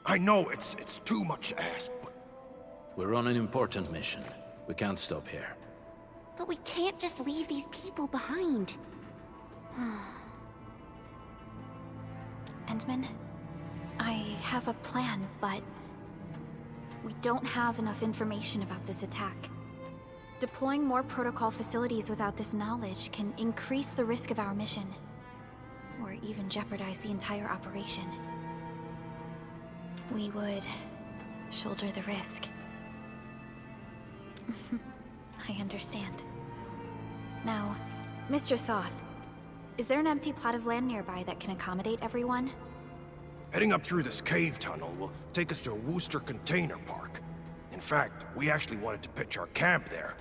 N: I know it's too much to ask, but...
K: We're on an important mission. We can't stop here.
F: But we can't just leave these people behind.
B: Endman, I have a plan, but we don't have enough information about this attack. Deploying more protocol facilities without this knowledge can increase the risk of our mission, or even jeopardize the entire operation. We would shoulder the risk. I understand. Now, Mr. Soth, is there an empty plot of land nearby that can accommodate everyone?
N: Heading up through this cave tunnel will take us to a Wooster container park. In fact, we actually wanted to pitch our camp there.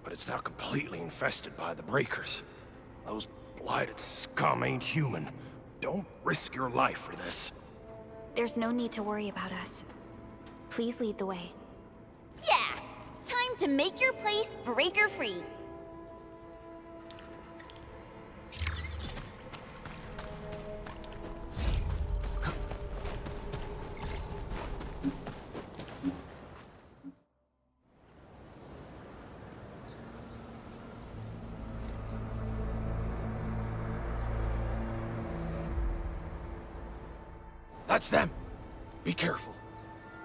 N: But it's now completely infested by the breakers. Those blighted scum ain't human. Don't risk your life for this.
B: There's no need to worry about us. Please lead the way.
F: Yeah! Time to make your place breaker-free.
N: That's them! Be careful.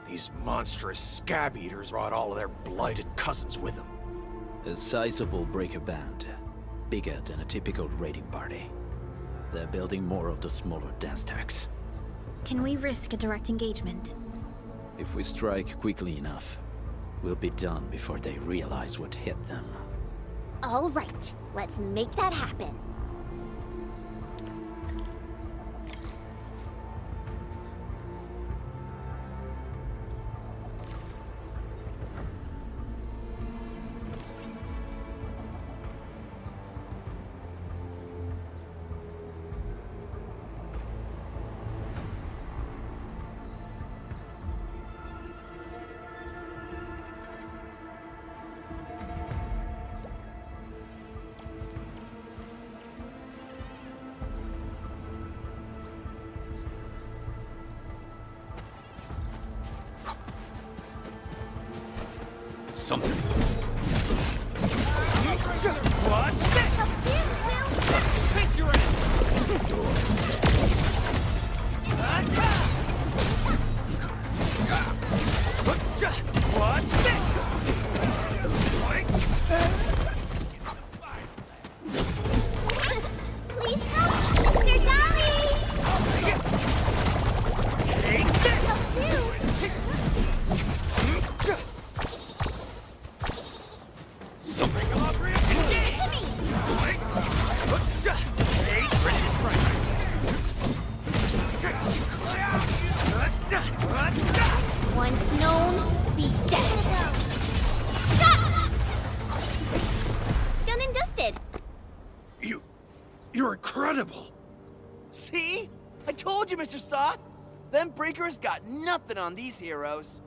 N: These monstrous scab eaters brought all of their blighted cousins with them.
K: A sizable breaker band. Bigger than a typical raiding party. They're building more of the smaller dance tags.
B: Can we risk a direct engagement?
K: If we strike quickly enough, we'll be done before they realize what hit them.
F: All right, let's make that happen.
H: something.
C: What's this? Pick your end! What's this?
D: Please help, Mr. Dolly!
C: Take this!
D: Help too!
C: Something appropriate. Engage!
D: To me!
C: Take British strike.
F: Once known, be dead. Stop! Done and dusted.
N: You're incredible!
M: See? I told you, Mr. Sock! Them breakers got nothing on these heroes.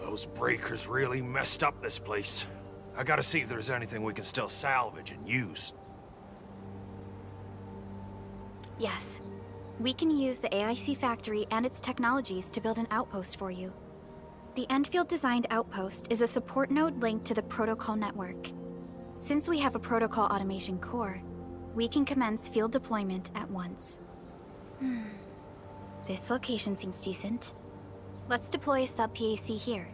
N: Those breakers really messed up this place. I gotta see if there's anything we can still salvage and use.
B: Yes. We can use the AIC factory and its technologies to build an outpost for you. The Endfield designed outpost is a support node linked to the protocol network. Since we have a protocol automation core, we can commence field deployment at once. This location seems decent. Let's deploy a sub-PAC here.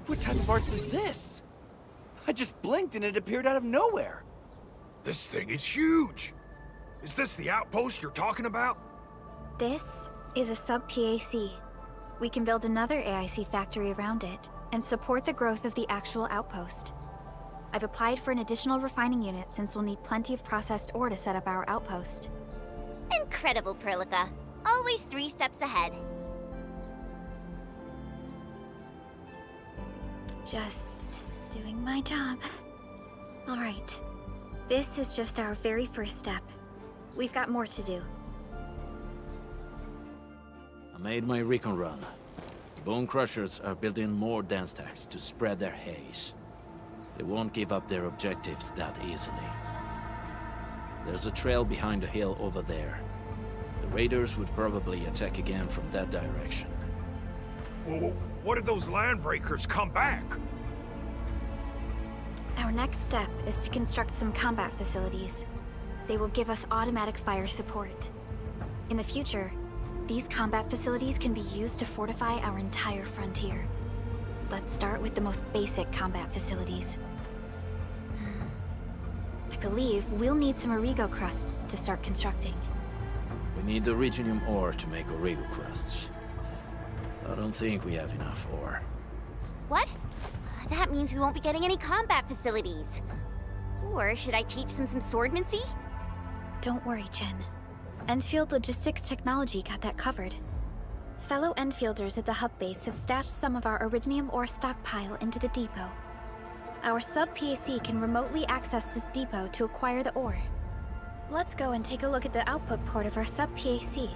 M: What type of arts is this? I just blinked and it appeared out of nowhere.
N: This thing is huge! Is this the outpost you're talking about?
B: This is a sub-PAC. We can build another AIC factory around it and support the growth of the actual outpost. I've applied for an additional refining unit since we'll need plenty of processed ore to set up our outpost.
F: Incredible, Perlica. Always 3 steps ahead.
B: Just doing my job. All right. This is just our very first step. We've got more to do.
K: I made my recon run. Bone Crushers are building more dance stacks to spread their haze. They won't give up their objectives that easily. There's a trail behind the hill over there. The raiders would probably attack again from that direction.
N: Whoa, what if those landbreakers come back?
B: Our next step is to construct some combat facilities. They will give us automatic fire support. In the future, these combat facilities can be used to fortify our entire frontier. Let's start with the most basic combat facilities. I believe we'll need some Origo crusts to start constructing.
K: We need the Originium ore to make Origo crusts. I don't think we have enough ore.
F: What? That means we won't be getting any combat facilities. Or should I teach them some swordmancy?
B: Don't worry, Chen. Endfield Logistics Technology got that covered. Fellow Enfielders at the hub base have stashed some of our Originium ore stockpile into the depot. Our sub-PAC can remotely access this depot to acquire the ore. Let's go and take a look at the output port of our sub-PAC.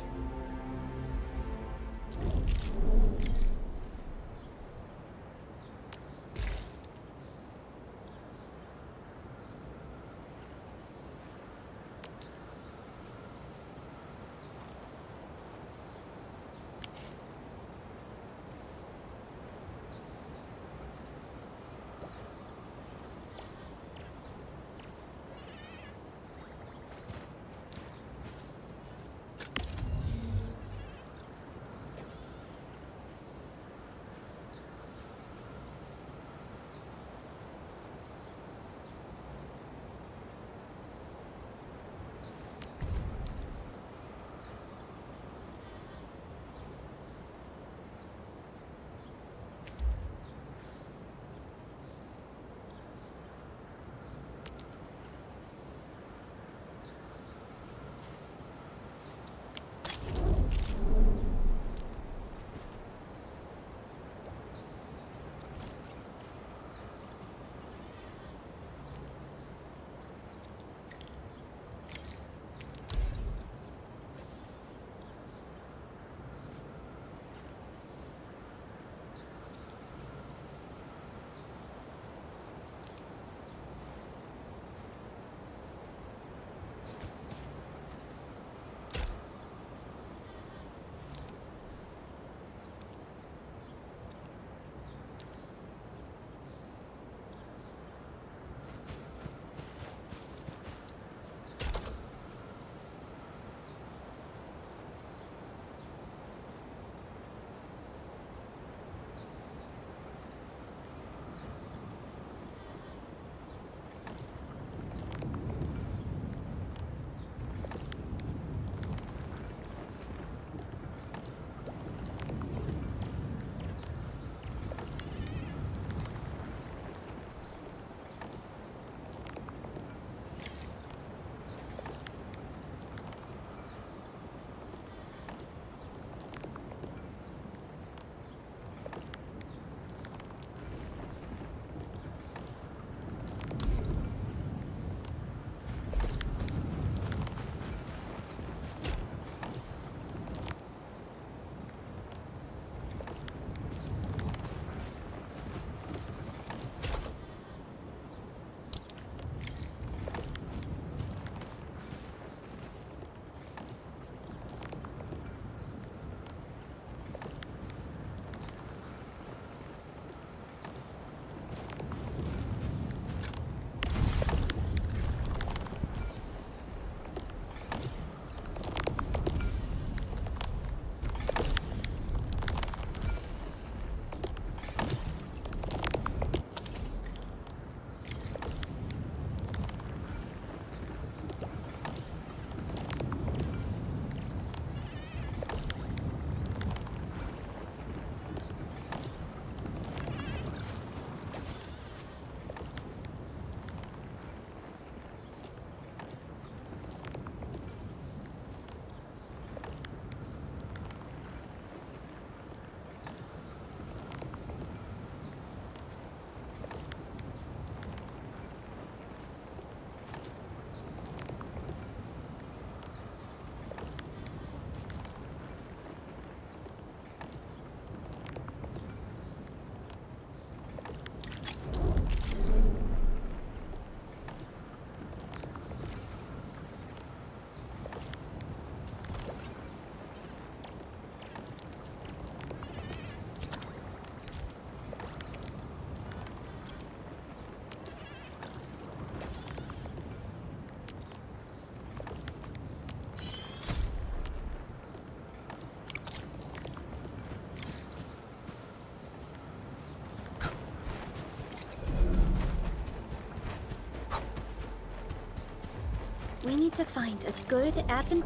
B: need to find a good advantageous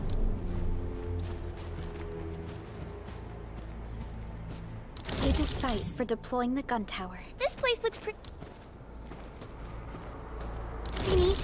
B: site for deploying the gun tower.
F: This place looks pretty neat.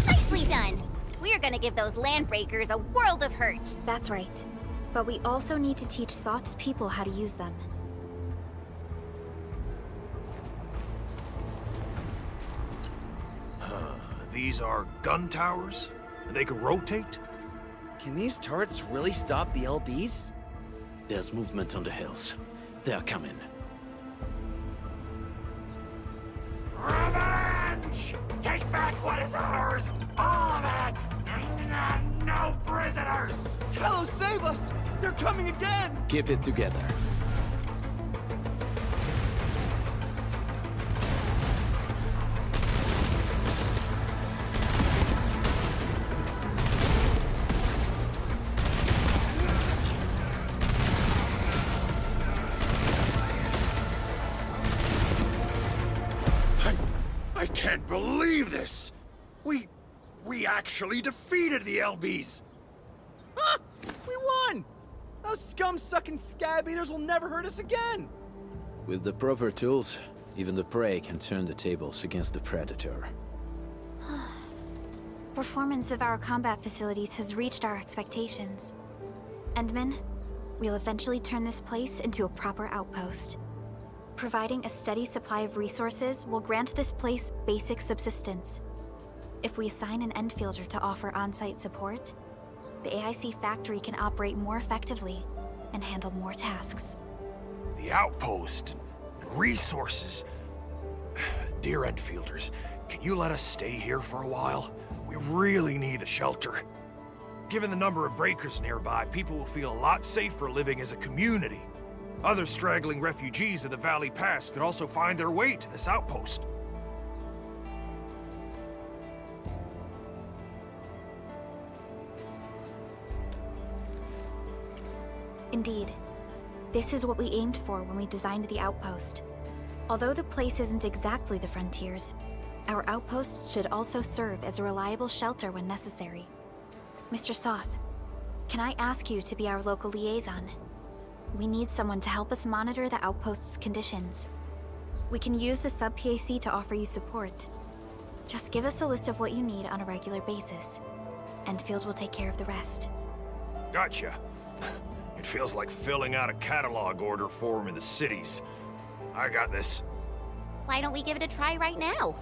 F: Nicely done. We're gonna give those landbreakers a world of hurt.
B: That's right. But we also need to teach Soth's people how to use them.
N: These are gun towers? They can rotate?
M: Can these turrets really stop the LBs?
K: There's movement on the hills. They're coming.
L: Revenge! Take back what is ours! All of it! And no prisoners!
M: Tello, save us! They're coming again!
K: Keep it together.
N: I can't believe this! We actually defeated the LBs!
M: Ha! We won! Those scum-sucking scab eaters will never hurt us again!
K: With the proper tools, even the prey can turn the tables against the predator.
B: Performance of our combat facilities has reached our expectations. Endman, we'll eventually turn this place into a proper outpost. Providing a steady supply of resources will grant this place basic subsistence. If we assign an Endfielder to offer on-site support, the AIC factory can operate more effectively and handle more tasks.
N: The outpost and resources. Dear Endfielders, can you let us stay here for a while? We really need the shelter. Given the number of breakers nearby, people will feel a lot safer living as a community. Other straggling refugees of the Valley Pass could also find their way to this outpost.
B: Indeed. This is what we aimed for when we designed the outpost. Although the place isn't exactly the frontiers, our outposts should also serve as a reliable shelter when necessary. Mr. Soth, can I ask you to be our local liaison? We need someone to help us monitor the outpost's conditions. We can use the sub-PAC to offer you support. Just give us a list of what you need on a regular basis. Endfield will take care of the rest.
N: Gotcha. It feels like filling out a catalog order form in the cities. I got this.
F: Why don't we give it a try right now?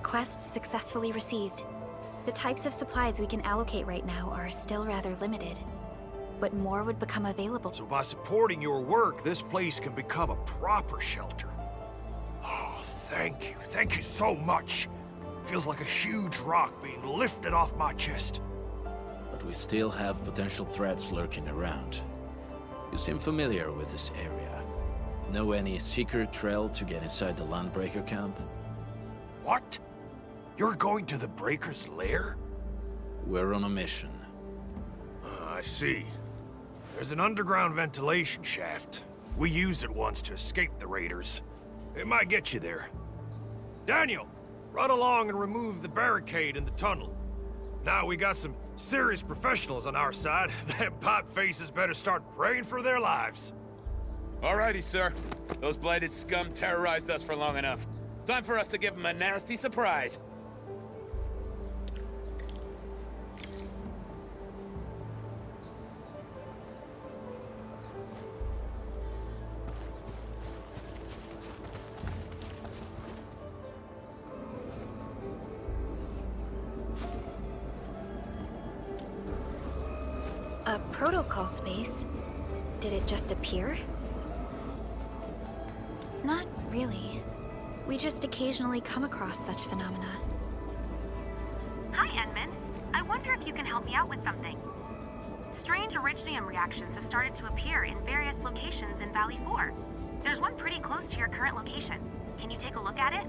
B: Request successfully received. The types of supplies we can allocate right now are still rather limited, but more would become available.
N: So by supporting your work, this place can become a proper shelter. Oh, thank you. Thank you so much. Feels like a huge rock being lifted off my chest.
K: But we still have potential threats lurking around. You seem familiar with this area. Know any secret trail to get inside the Landbreaker camp?
N: What? You're going to the Breaker's lair?
K: We're on a mission.
N: I see. There's an underground ventilation shaft. We used it once to escape the raiders. It might get you there. Daniel, run along and remove the barricade in the tunnel. Now we got some serious professionals on our side. Them pipe faces better start praying for their lives.
O: Alrighty, sir. Those blighted scum terrorized us for long enough. Time for us to give them a nasty surprise.
B: A protocol space? Did it just appear? Not really. We just occasionally come across such phenomena.
E: Hi, Edmund. I wonder if you can help me out with something. Strange originium reactions have started to appear in various locations in Valley 4. There's one pretty close to your current location. Can you take a look at it?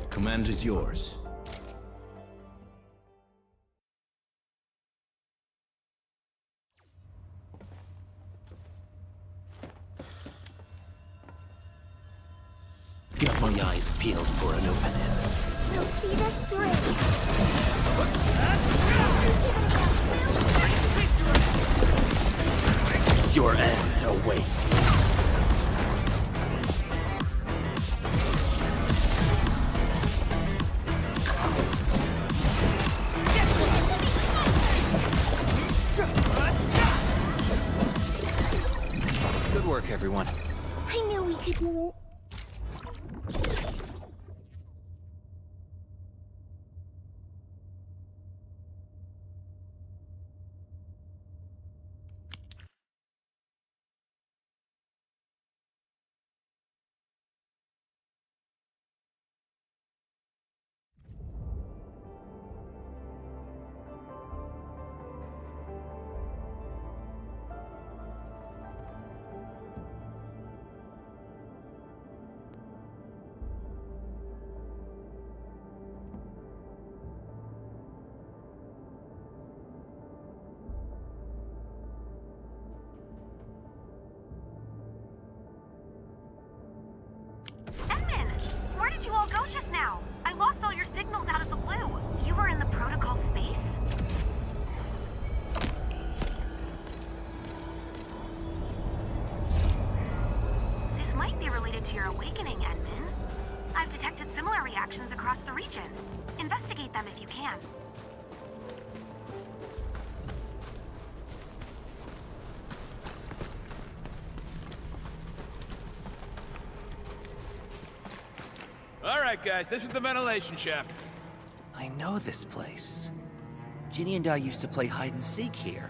K: Command is yours. Got my eyes peeled for an opening.
D: We'll see this through.
K: Your end awaits.
A: Good work, everyone.
D: I knew we could do it.
E: Where did you all go just now? I lost all your signals out of the blue. You were in the protocol space? This might be related to your awakening, Edmund. I've detected similar reactions across the region. Investigate them if you can.
O: Alright, guys, this is the ventilation shaft.
M: I know this place. Ginny and I used to play hide and seek here.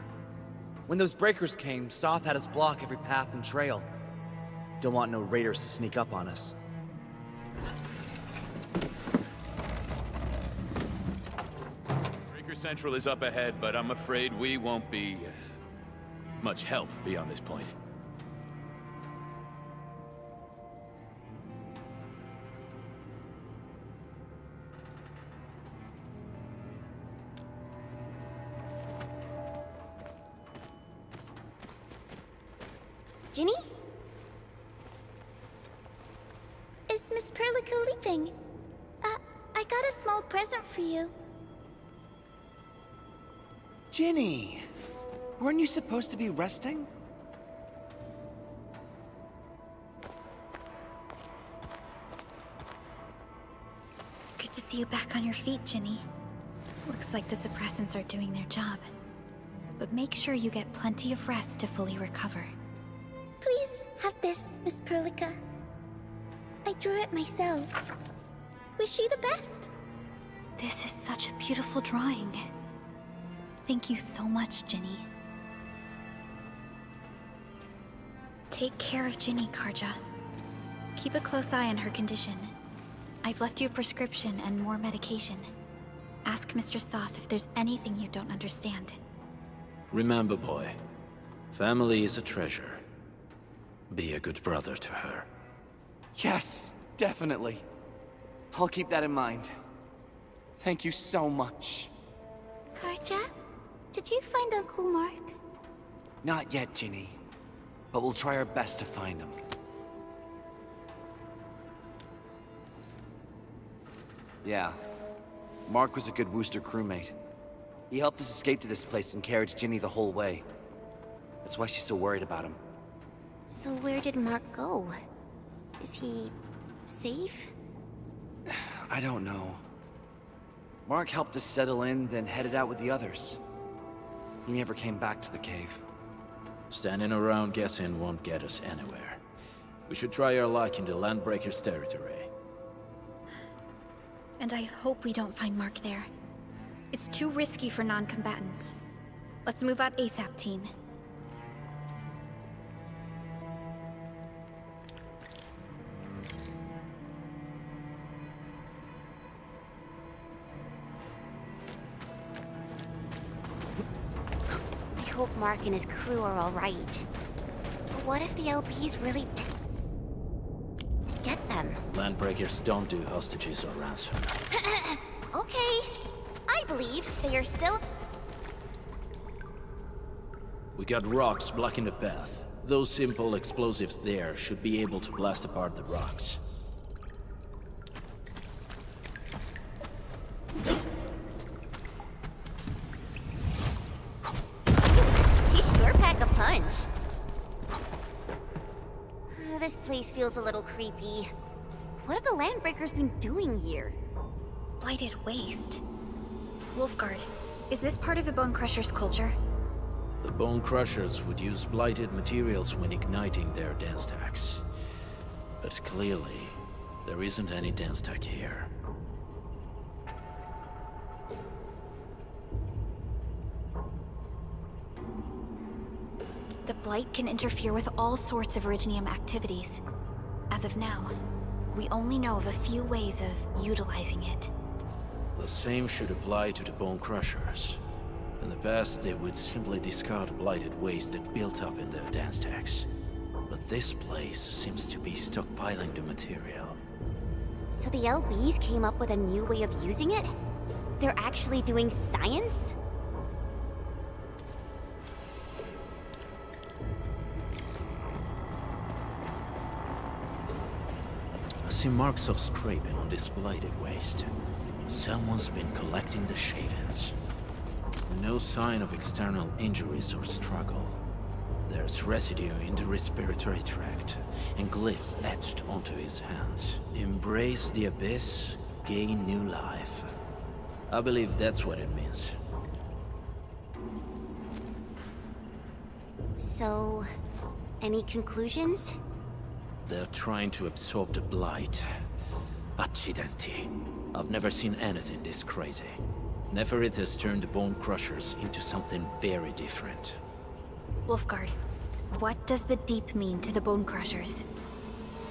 M: When those breakers came, Soth had us block every path and trail. Don't want no raiders to sneak up on us.
O: Breaker Central is up ahead, but I'm afraid we won't be much help beyond this point.
F: Ginny?
B: Is Miss Perlica leaving? I got a small present for you.
M: Ginny! Weren't you supposed to be resting?
B: Good to see you back on your feet, Ginny. Looks like the suppressants are doing their job. But make sure you get plenty of rest to fully recover. Please have this, Miss Perlica. I drew it myself. Wish you the best. This is such a beautiful drawing. Thank you so much, Ginny. Take care of Ginny, Karja. Keep a close eye on her condition. I've left you a prescription and more medication. Ask Mr. Soth if there's anything you don't understand.
K: Remember, boy, family is a treasure. Be a good brother to her.
M: Yes, definitely. I'll keep that in mind. Thank you so much.
B: Karja, did you find Uncle Mark?
M: Not yet, Ginny. But we'll try our best to find him. Yeah. Mark was a good Wooster crewmate. He helped us escape to this place and carried Ginny the whole way. That's why she's so worried about him.
F: So where did Mark go? Is he... safe?
M: I don't know. Mark helped us settle in, then headed out with the others. He never came back to the cave.
K: Standing around guessing won't get us anywhere. We should try our luck in the Landbreakers' territory.
B: And I hope we don't find Mark there. It's too risky for non-combatants. Let's move out ASAP, team.
F: I hope Mark and his crew are alright. But what if the LBs really get them?
K: Landbreakers don't do hostages or ransom.
F: Okay. I believe they are still...
K: We got rocks blocking the path. Those simple explosives there should be able to blast apart the rocks.
F: He sure pack a punch. This place feels a little creepy. What have the Landbreakers been doing here?
B: Blighted waste. Wolfguard, is this part of the Bone Crusher's culture?
K: The Bone Crushers would use blighted materials when igniting their dance stacks. But clearly, there isn't any dance stack here.
B: The Blight can interfere with all sorts of Originium activities. As of now, we only know of a few ways of utilizing it.
K: The same should apply to the Bone Crushers. In the past, they would simply discard blighted waste that built up in their dance stacks. But this place seems to be stockpiling the material.
F: So the LBs came up with a new way of using it? They're actually doing science?
K: I see marks of scraping on this blighted waste. Someone's been collecting the shavings. No sign of external injuries or struggle. There's residue in the respiratory tract, and glyphs etched onto his hands. Embrace the abyss, gain new life. I believe that's what it means.
F: So, any conclusions?
K: They're trying to absorb the blight. Accidenti. I've never seen anything this crazy. Neferith has turned the Bone Crushers into something very different.
B: Wolfguard, what does the Deep mean to the Bone Crushers?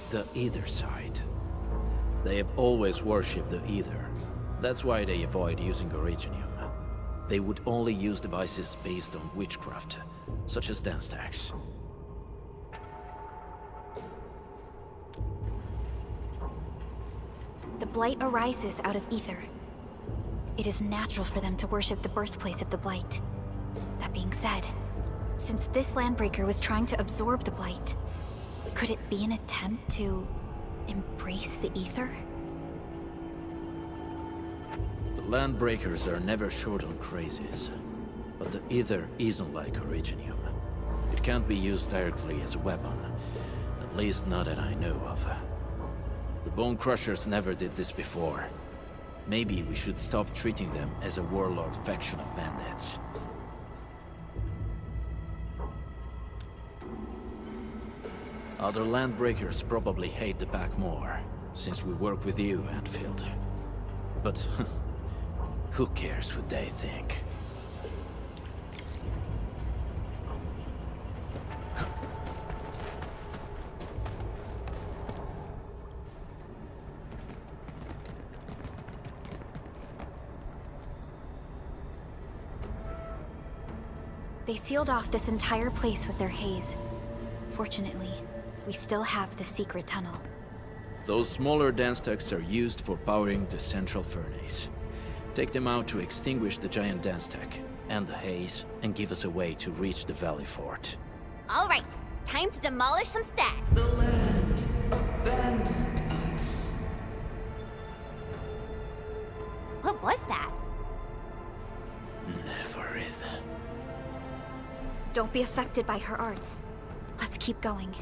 K: The Ether side. They have always worshipped the Ether. That's why they avoid using Originium. They would only use devices based on witchcraft, such as dance stacks.
B: The Blight arises out of Ether. It is natural for them to worship the birthplace of the Blight. That being said, Since this landbreaker was trying to absorb the blight, could it be an attempt to embrace the ether?
K: The landbreakers are never short on crazes, but the ether isn't like Originium. It can't be used directly as a weapon, at least not that I know of. The Bone Crushers never did this before. Maybe we should stop treating them as a warlord faction of bandits. Other landbreakers probably hate the pack more, since we work with you, Endfield. But who cares what they think?
B: They sealed off this entire place with their haze. Fortunately, we still have the secret tunnel.
K: Those smaller dance stacks are used for powering the central furnace. Take them out to extinguish the giant dance stack and the haze, and give us a way to reach the Valley Fort.
F: All right, time to demolish some stacks.
P: The land abandoned us.
F: What was that?
K: Neverith.
B: Don't be affected by her arts. Let's keep going.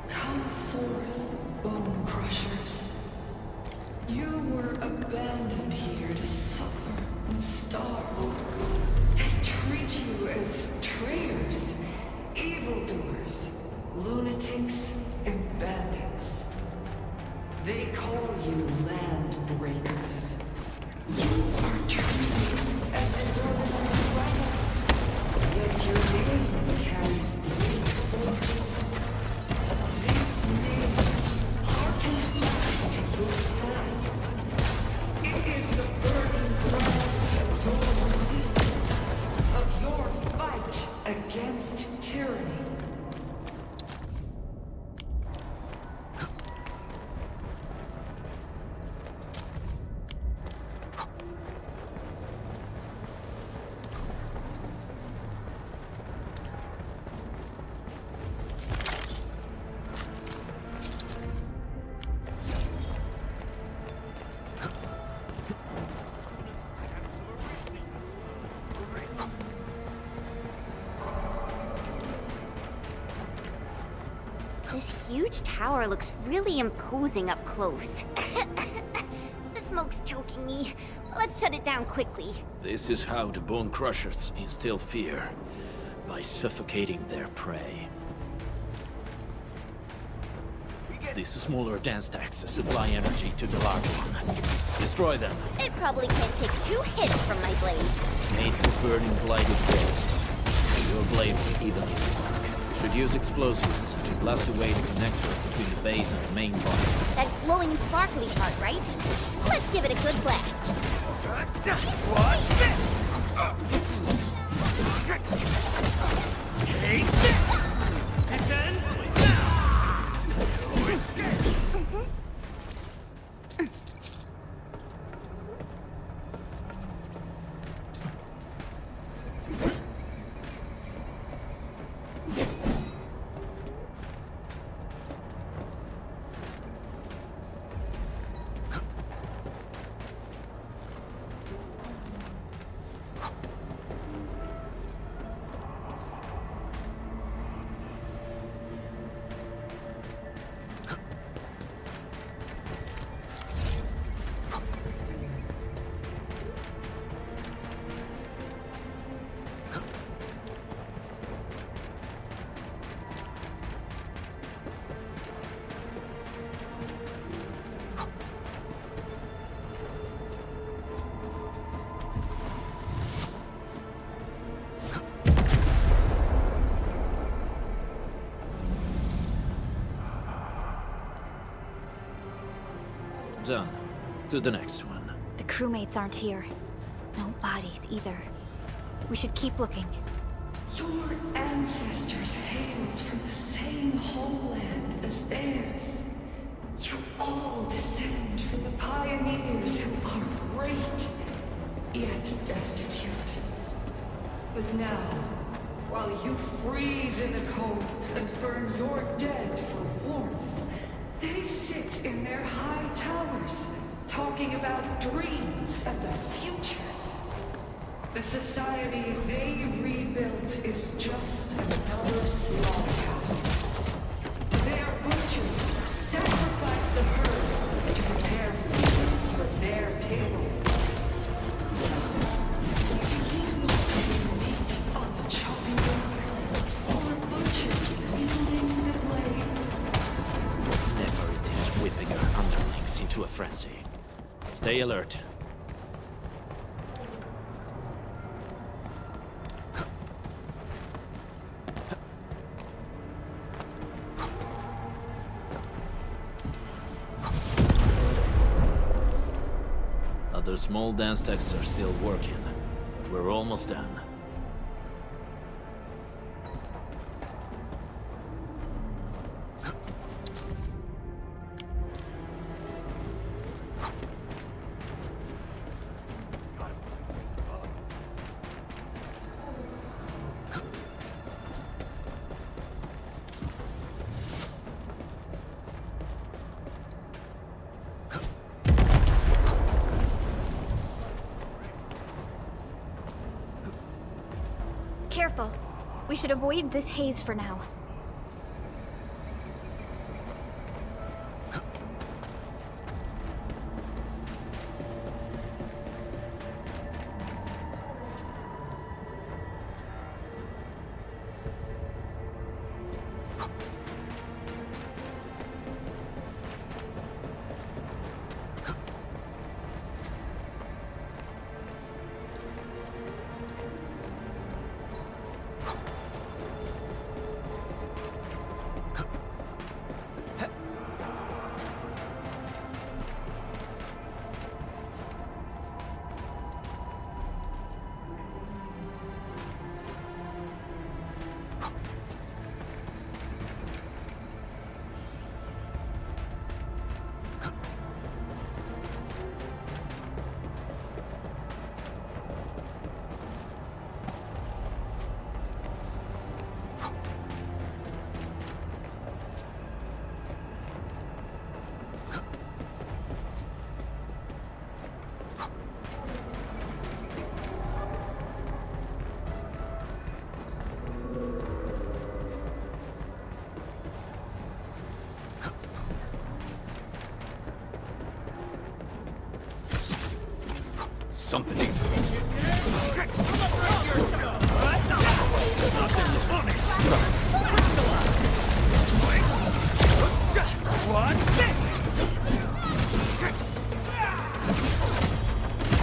P: Come forth, Bone Crushers. You were abandoned here to suffer and starve. They treat you as traitors, evildoers, lunatics, and bandits. They call you land breakers. You are treated as deserving weapon. Yet your name carries great force. This name harkens back to your past. It is the burning ground of your resistance, of your fight against tyranny.
F: This huge tower looks really imposing up close. The smoke's choking me. Let's shut it down quickly.
K: This is how the Bone Crushers instill fear, by suffocating their prey. These smaller dance stacks supply energy to the large one. Destroy them.
F: It probably can't take 2 hits from my blade.
K: Made for burning blighted waste. Your blade will evenly work. Should use explosives to blast away the connector between the base and the main body.
F: That glowing sparkly part, right? Let's give it a good blast.
L: Watch this! Take this! This ends now! No escape!
K: Done. To the next one.
B: The crewmates aren't here. No bodies either. We should keep looking.
P: Your ancestors hailed from the same homeland as theirs. You all descend from the pioneers who are great, yet destitute. But now, while you freeze in the cold and burn your dead for warmth, they sit in their high towers, talking about dreams and the future. The society they rebuilt is just another slaughterhouse. Their butchers sacrifice the herd to prepare feasts for their table. Meat on the chopping block, or butchered wielding the blade.
K: Never it is whipping our underlings into a frenzy. Stay alert. Other small dance techs are still working, but we're almost done.
B: Careful. We should avoid this haze for now.
O: Something.
L: What's this?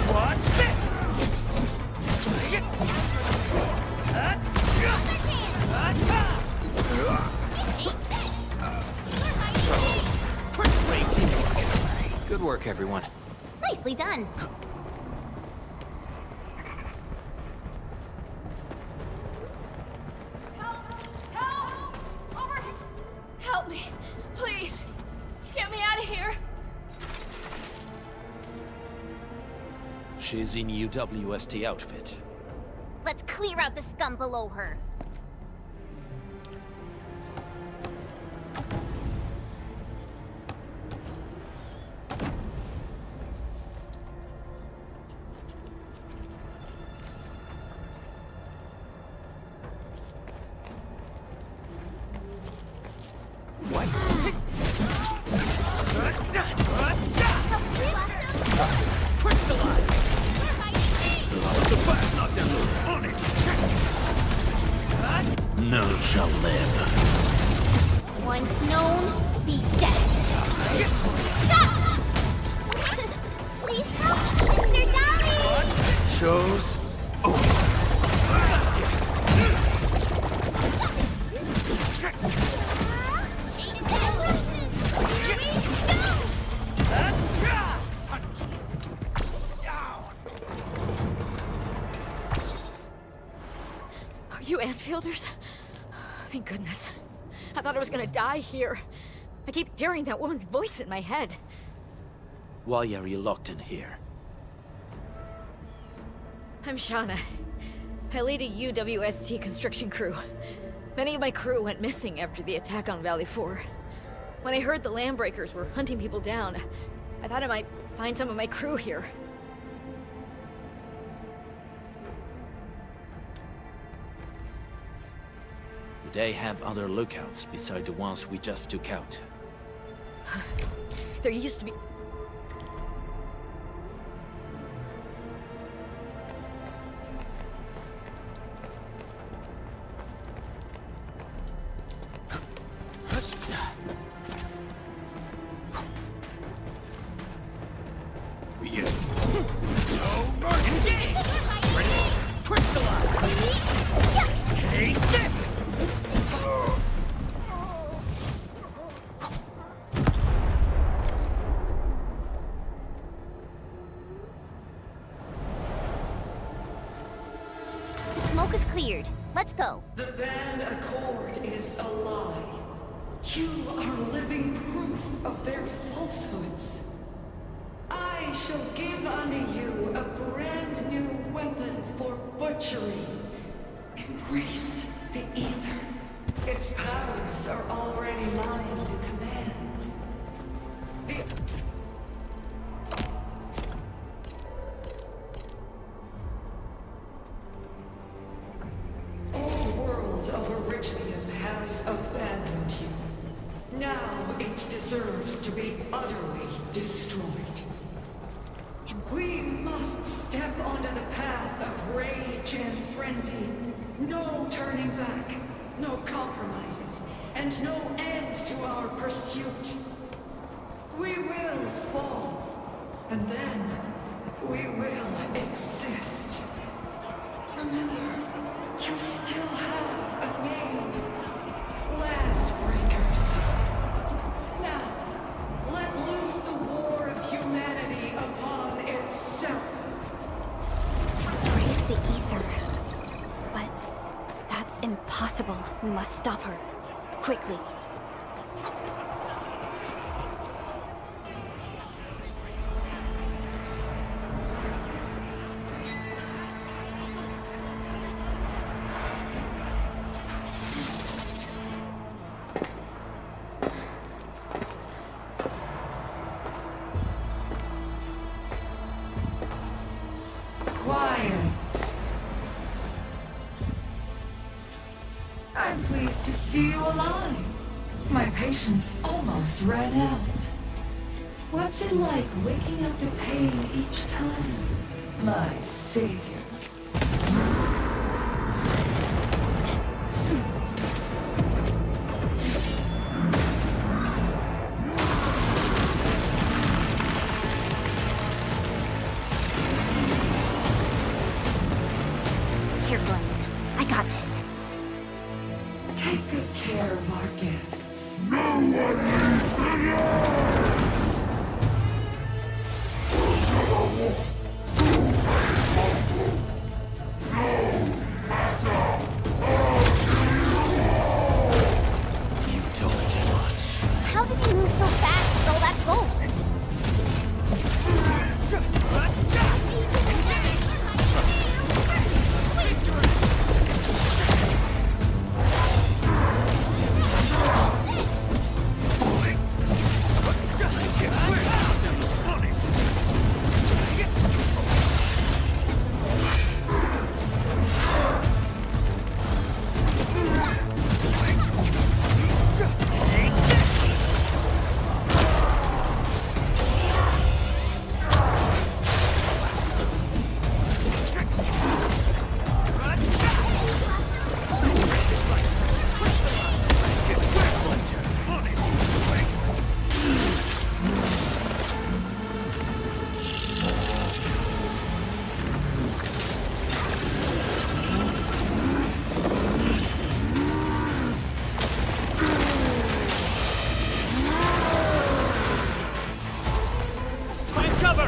L: What's this?
A: Great teamwork. Good work, everyone.
F: Nicely done.
G: Help me, please. Get me out of here.
K: She's in UWST outfit.
F: Let's clear out the scum below her.
K: None shall live.
F: Once known, be dead. Stop! Please stop, Mr. Dolly!
K: Show's
G: Are you Anfielders? Thank goodness. I thought I was gonna die here. I keep hearing that woman's voice in my head.
K: Why are you locked in here?
G: I'm Shauna. I lead a UWST construction crew. Many of my crew went missing after the attack on Valley 4. When I heard the Landbreakers were hunting people down, I thought I might find some of my crew here.
K: Do they have other lookouts beside the ones we just took out?
G: There used to be...
F: Smoke is cleared. Let's go.
P: The Band Accord is a lie. You are living proof of their falsehoods. I shall give unto you a brand new weapon for butchery. Embrace the Ether. Its powers are already mine to command. The old world of Originium has abandoned you. Now it deserves to be utterly destroyed. We must step onto the path of rage and frenzy. No turning back, no compromises, and no end to our pursuit. We will fall, and then we will exist. Remember, you still have a name. Landbreakers. Now, let loose the war of humanity upon itself.
B: Embrace the Ether. But that's impossible. We must stop her. Quickly.
P: I'm pleased to see you alive. My patience almost ran out. What's it like waking up to pain each time, my savior?
F: Careful, Endman. I got this.
P: Take good care of our guests.
I: No one needs to learn!
K: You told too much.
F: How does he move so fast with all that gold?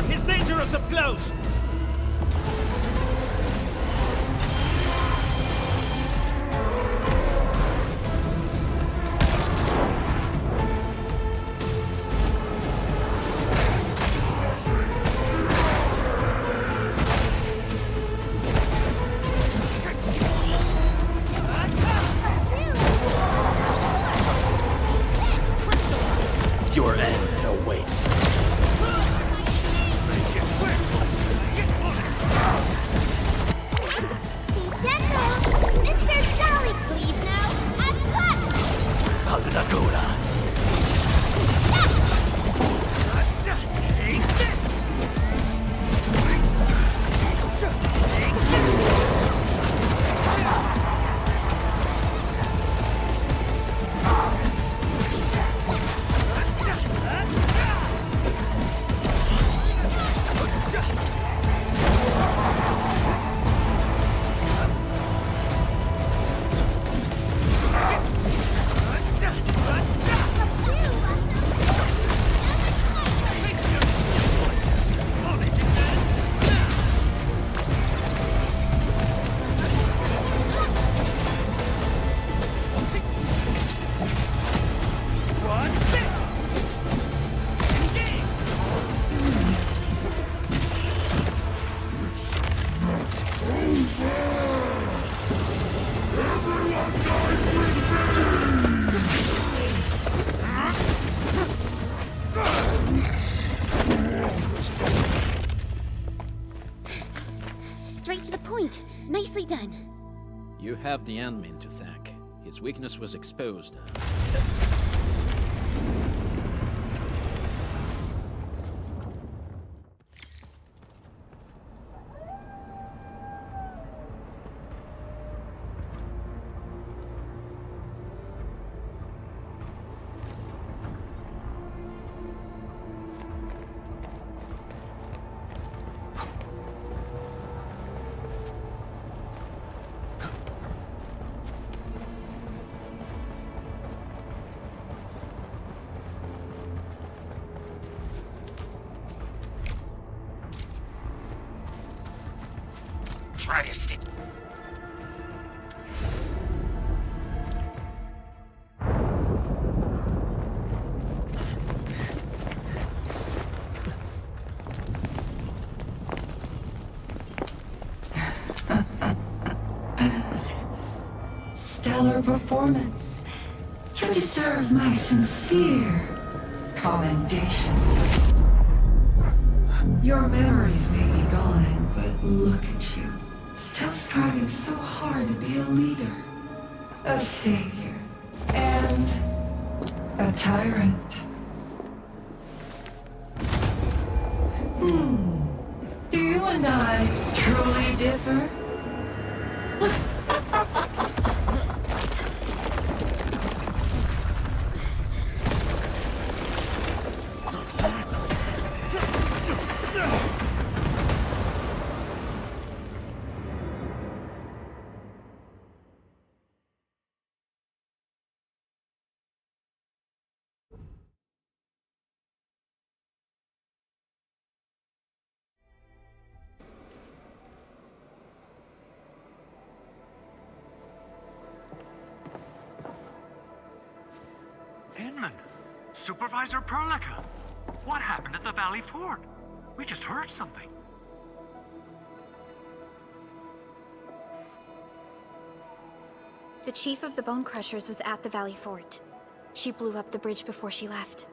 Q: He's dangerous up close!
F: Straight to the point. Nicely done.
K: You have the Endmin to thank. His weakness was exposed.
L: Try to stick.
P: Stellar performance. You deserve my sincere commendations. Your memories may be gone, but look at you. Still striving so hard to be a leader, a savior, and a tyrant. Do you and I truly differ?
C: Inman! Supervisor Perlica! What happened at the Valley Fort? We just heard something.
B: The chief of the Bone Crushers was at the Valley Fort. She blew up the bridge before she left.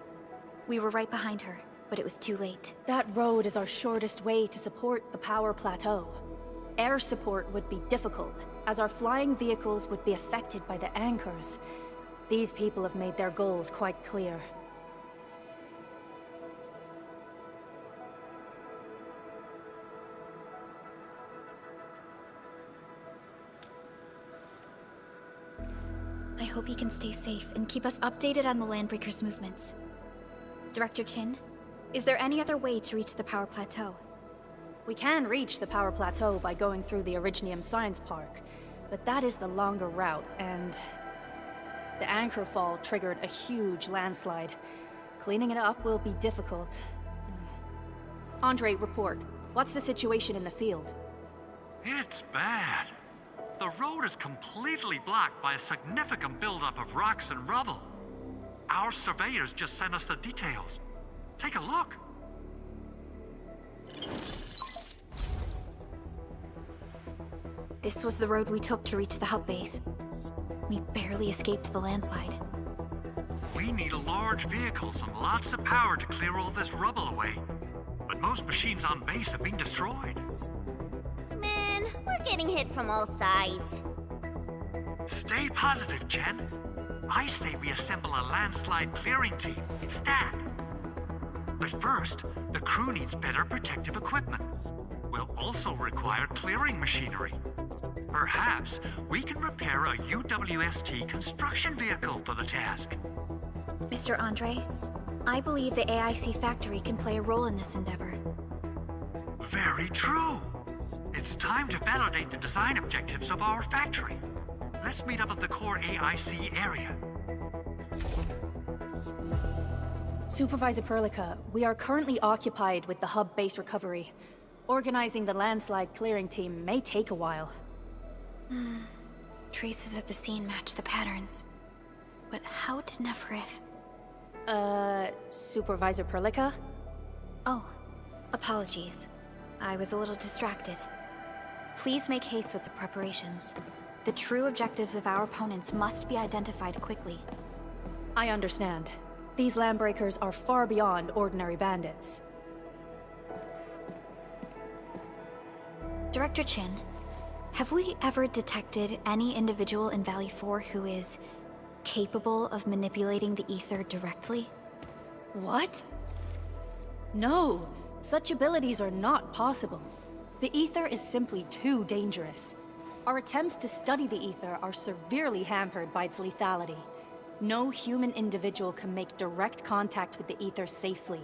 B: We were right behind her, but it was too late.
Q: That road is our shortest way to support the power plateau. Air support would be difficult, as our flying vehicles would be affected by the anchors. These people have made their goals quite clear.
B: I hope you can stay safe and keep us updated on the Landbreakers' movements. Director Chin, is there any other way to reach the power plateau?
Q: We can reach the power plateau by going through the Originium Science Park, but that is the longer route, and the anchor fall triggered a huge landslide. Cleaning it up will be difficult. Andre, report. What's the situation in the field?
C: It's bad. The road is completely blocked by a significant buildup of rocks and rubble. Our surveyors just sent us the details. Take a look.
B: This was the road we took to reach the hub base. We barely escaped the landslide.
C: We need large vehicles and lots of power to clear all this rubble away. But most machines on base have been destroyed.
F: Man, we're getting hit from all sides.
C: Stay positive, Chen. I say we assemble a landslide clearing team, stat. But first, the crew needs better protective equipment. We'll also require clearing machinery. Perhaps we can repair a UWST construction vehicle for the task.
B: Mr. Andre, I believe the AIC factory can play a role in this endeavor.
C: Very true. It's time to validate the design objectives of our factory. Let's meet up at the core AIC area.
Q: Supervisor Perlica, we are currently occupied with the hub base recovery. Organizing the landslide clearing team may take a while.
B: Traces at the scene match the patterns. But how did Neferith...
Q: Supervisor Perlica?
B: Oh, apologies. I was a little distracted. Please make haste with the preparations. The The true objectives of our opponents must be identified quickly.
Q: I understand. These landbreakers are far beyond ordinary bandits.
B: Director Chin, have we ever detected any individual in Valley 4 who is capable of manipulating the ether directly?
Q: What? No, such abilities are not possible. The ether is simply too dangerous. Our attempts to study the ether are severely hampered by its lethality. No human individual can make direct contact with the ether safely.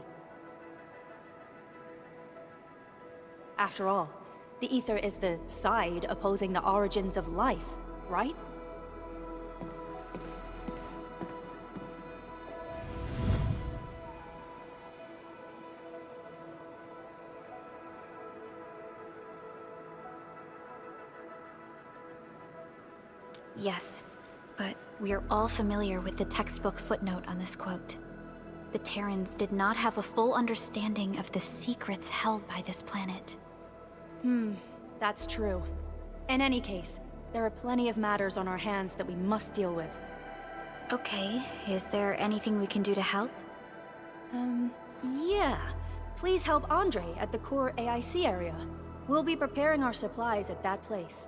Q: After all, the ether is the side opposing the origins of life, right?
B: Yes, but we are all familiar with the textbook footnote on this quote. The Terrans did not have a full understanding of the secrets held by this planet.
Q: That's true. In any case, there are plenty of matters on our hands that we must deal with.
B: Okay, is there anything we can do to help?
Q: Yeah. Please help Andre at the core AIC area. We'll be preparing our supplies at that place.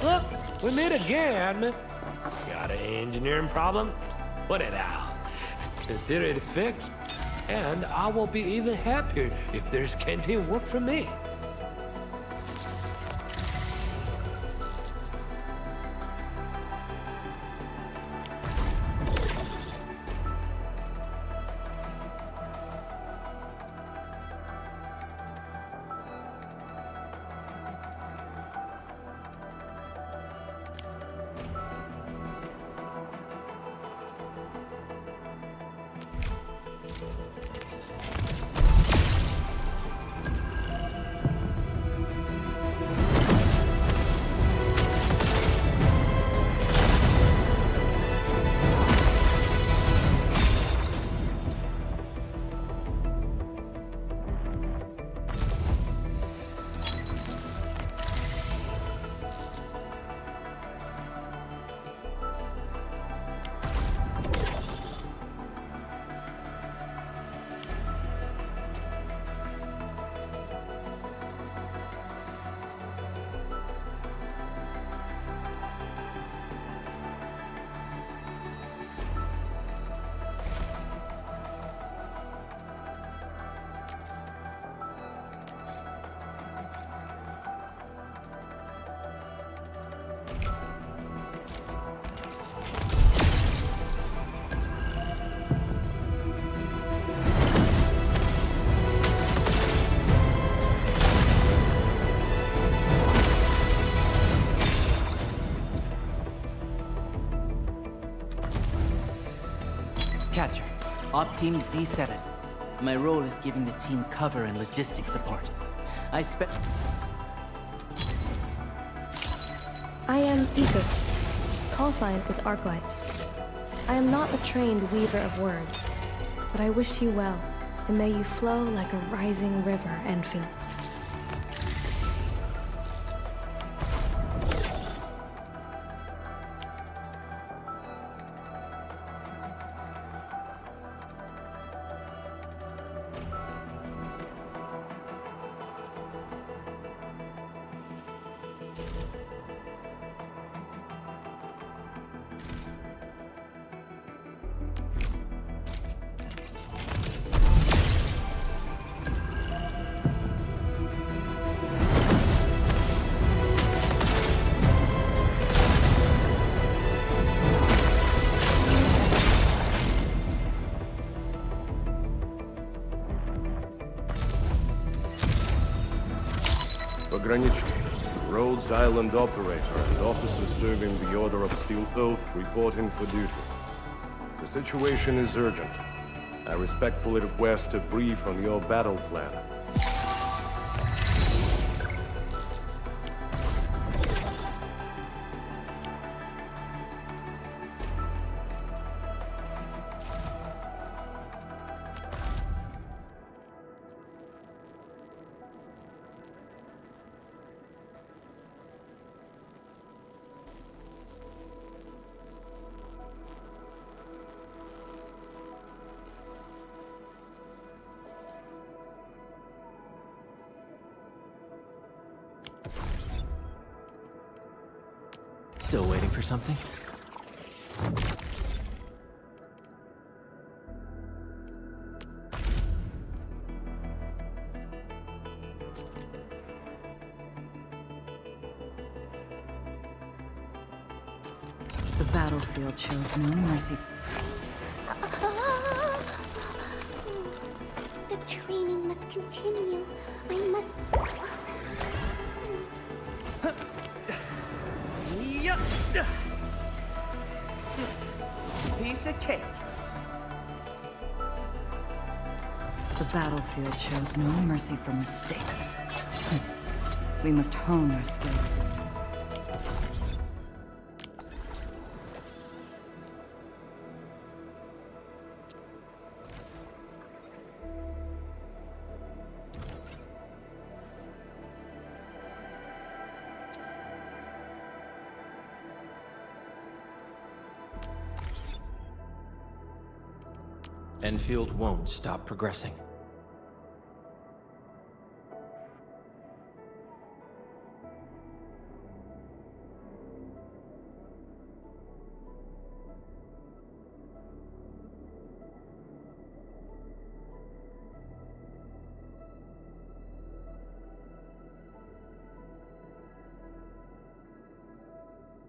R: Look, we meet again, Admin. Got an engineering problem? Put it out. Consider it fixed, and I will be even happier if there's canteen work for me.
S: Op Team Z7. My role is giving the team cover and logistics support. I
T: am Egert. Call sign is Arknight. I am not a trained weaver of words, but I wish you well, and may you flow like a rising river, Endfield.
U: Arknights, Rhodes Island operator and officer serving the Order of Steel Oath reporting for duty. The situation is urgent. I respectfully request a brief on your battle plan.
A: Still waiting for something?
V: The battlefield shows no mercy.
F: The training must continue. I must...
S: Piece of cake.
V: The battlefield shows no mercy for mistakes. We must hone our skills.
A: Endfield won't stop progressing.